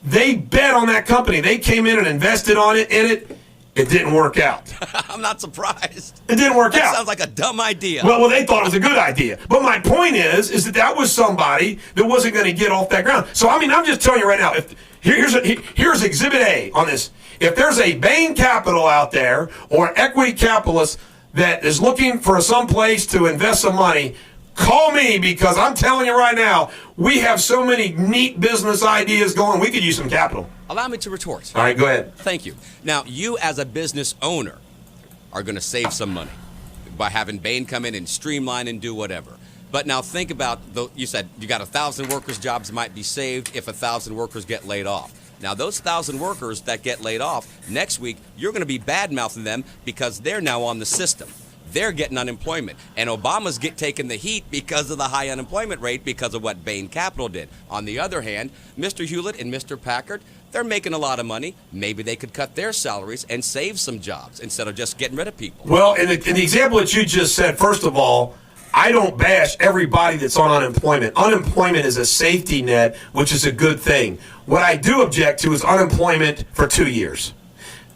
They bet on that company. They came in and invested in it. It didn't work out. I'm not surprised. It didn't work out. That sounds like a dumb idea. Well, they thought it was a good idea. But my point is that was somebody that wasn't going to get off that ground. So, I mean, I'm just telling you right now, here's Exhibit A on this. If there's a Bain Capital out there or equity capitalist that is looking for some place to invest some money, call me, because I'm telling you right now, we have so many neat business ideas going. We could use some capital. Allow me to retort. All right, go ahead. Thank you. Now, you as a business owner are going to save some money by having Bain come in and streamline and do whatever. But now think about, you said you got 1,000 workers' jobs might be saved if 1,000 workers get laid off. Now, those 1,000 workers that get laid off, next week, you're going to be bad-mouthing them because they're now on the system. They're getting unemployment. And Obama's taking the heat because of the high unemployment rate because of what Bain Capital did. On the other hand, Mr. Hewlett and Mr. Packard, they're making a lot of money. Maybe they could cut their salaries and save some jobs instead of just getting rid of people. Well, in the example that you just said, first of all, I don't bash everybody that's on unemployment. Unemployment is a safety net, which is a good thing. What I do object to is unemployment for 2 years.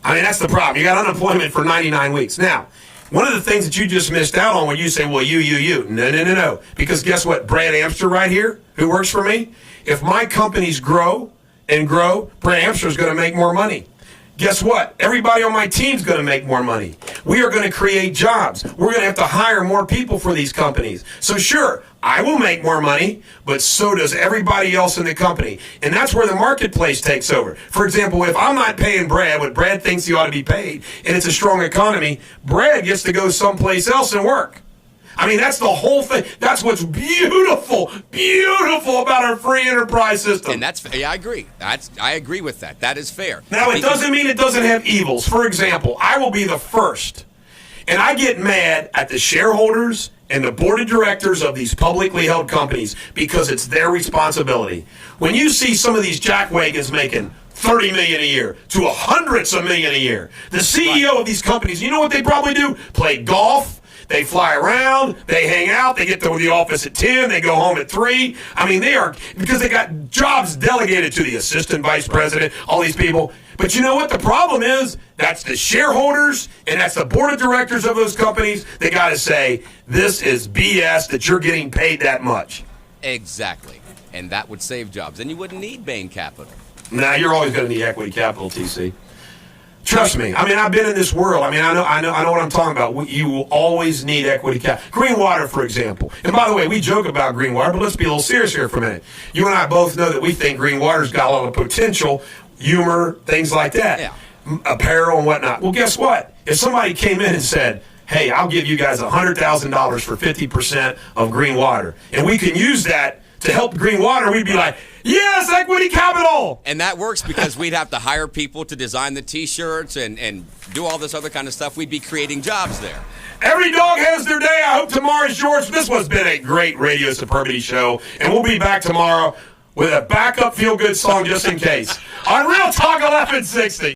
I mean, that's the problem. You got unemployment for 99 weeks. Now, one of the things that you just missed out on when you say, well, you. No. Because guess what? Brad Amster right here, who works for me, if my companies grow and grow, Brad Amster is going to make more money. Guess what? Everybody on my team is going to make more money. We are going to create jobs. We're going to have to hire more people for these companies. So sure, I will make more money, but so does everybody else in the company. And that's where the marketplace takes over. For example, if I'm not paying Brad what Brad thinks he ought to be paid, and it's a strong economy, Brad gets to go someplace else and work. I mean, that's the whole thing. That's what's beautiful about our free enterprise system. And I agree. I agree with that. That is fair. Now, it doesn't mean it doesn't have evils. For example, I will be the first, and I get mad at the shareholders and the board of directors of these publicly held companies because it's their responsibility. When you see some of these jackwagons making $30 million a year to hundreds of million a year, the CEO of these companies, you know what they probably do? Play golf. They fly around, they hang out, they get to the office at 10, they go home at 3. I mean, because they got jobs delegated to the assistant vice president, all these people. But you know what the problem is? That's the shareholders and that's the board of directors of those companies. They got to say, this is BS that you're getting paid that much. Exactly. And that would save jobs. And you wouldn't need Bain Capital. Nah, you're always going to need equity capital, TC. Trust me. I mean, I've been in this world. I mean, I know what I'm talking about. You will always need equity capital. Green water, for example. And by the way, we joke about green water, but let's be a little serious here for a minute. You and I both know that we think green water's got a lot of potential, humor, things like that, apparel and whatnot. Well, guess what? If somebody came in and said, hey, I'll give you guys $100,000 for 50% of green water, and we can use that to help green water, we'd be like, yes, equity capital! And that works because we'd have to hire people to design the T-shirts and do all this other kind of stuff. We'd be creating jobs there. Every dog has their day. I hope tomorrow's yours. This has been a great Radio Superbity show, and we'll be back tomorrow with a backup feel-good song just in case on Real Talk 1160.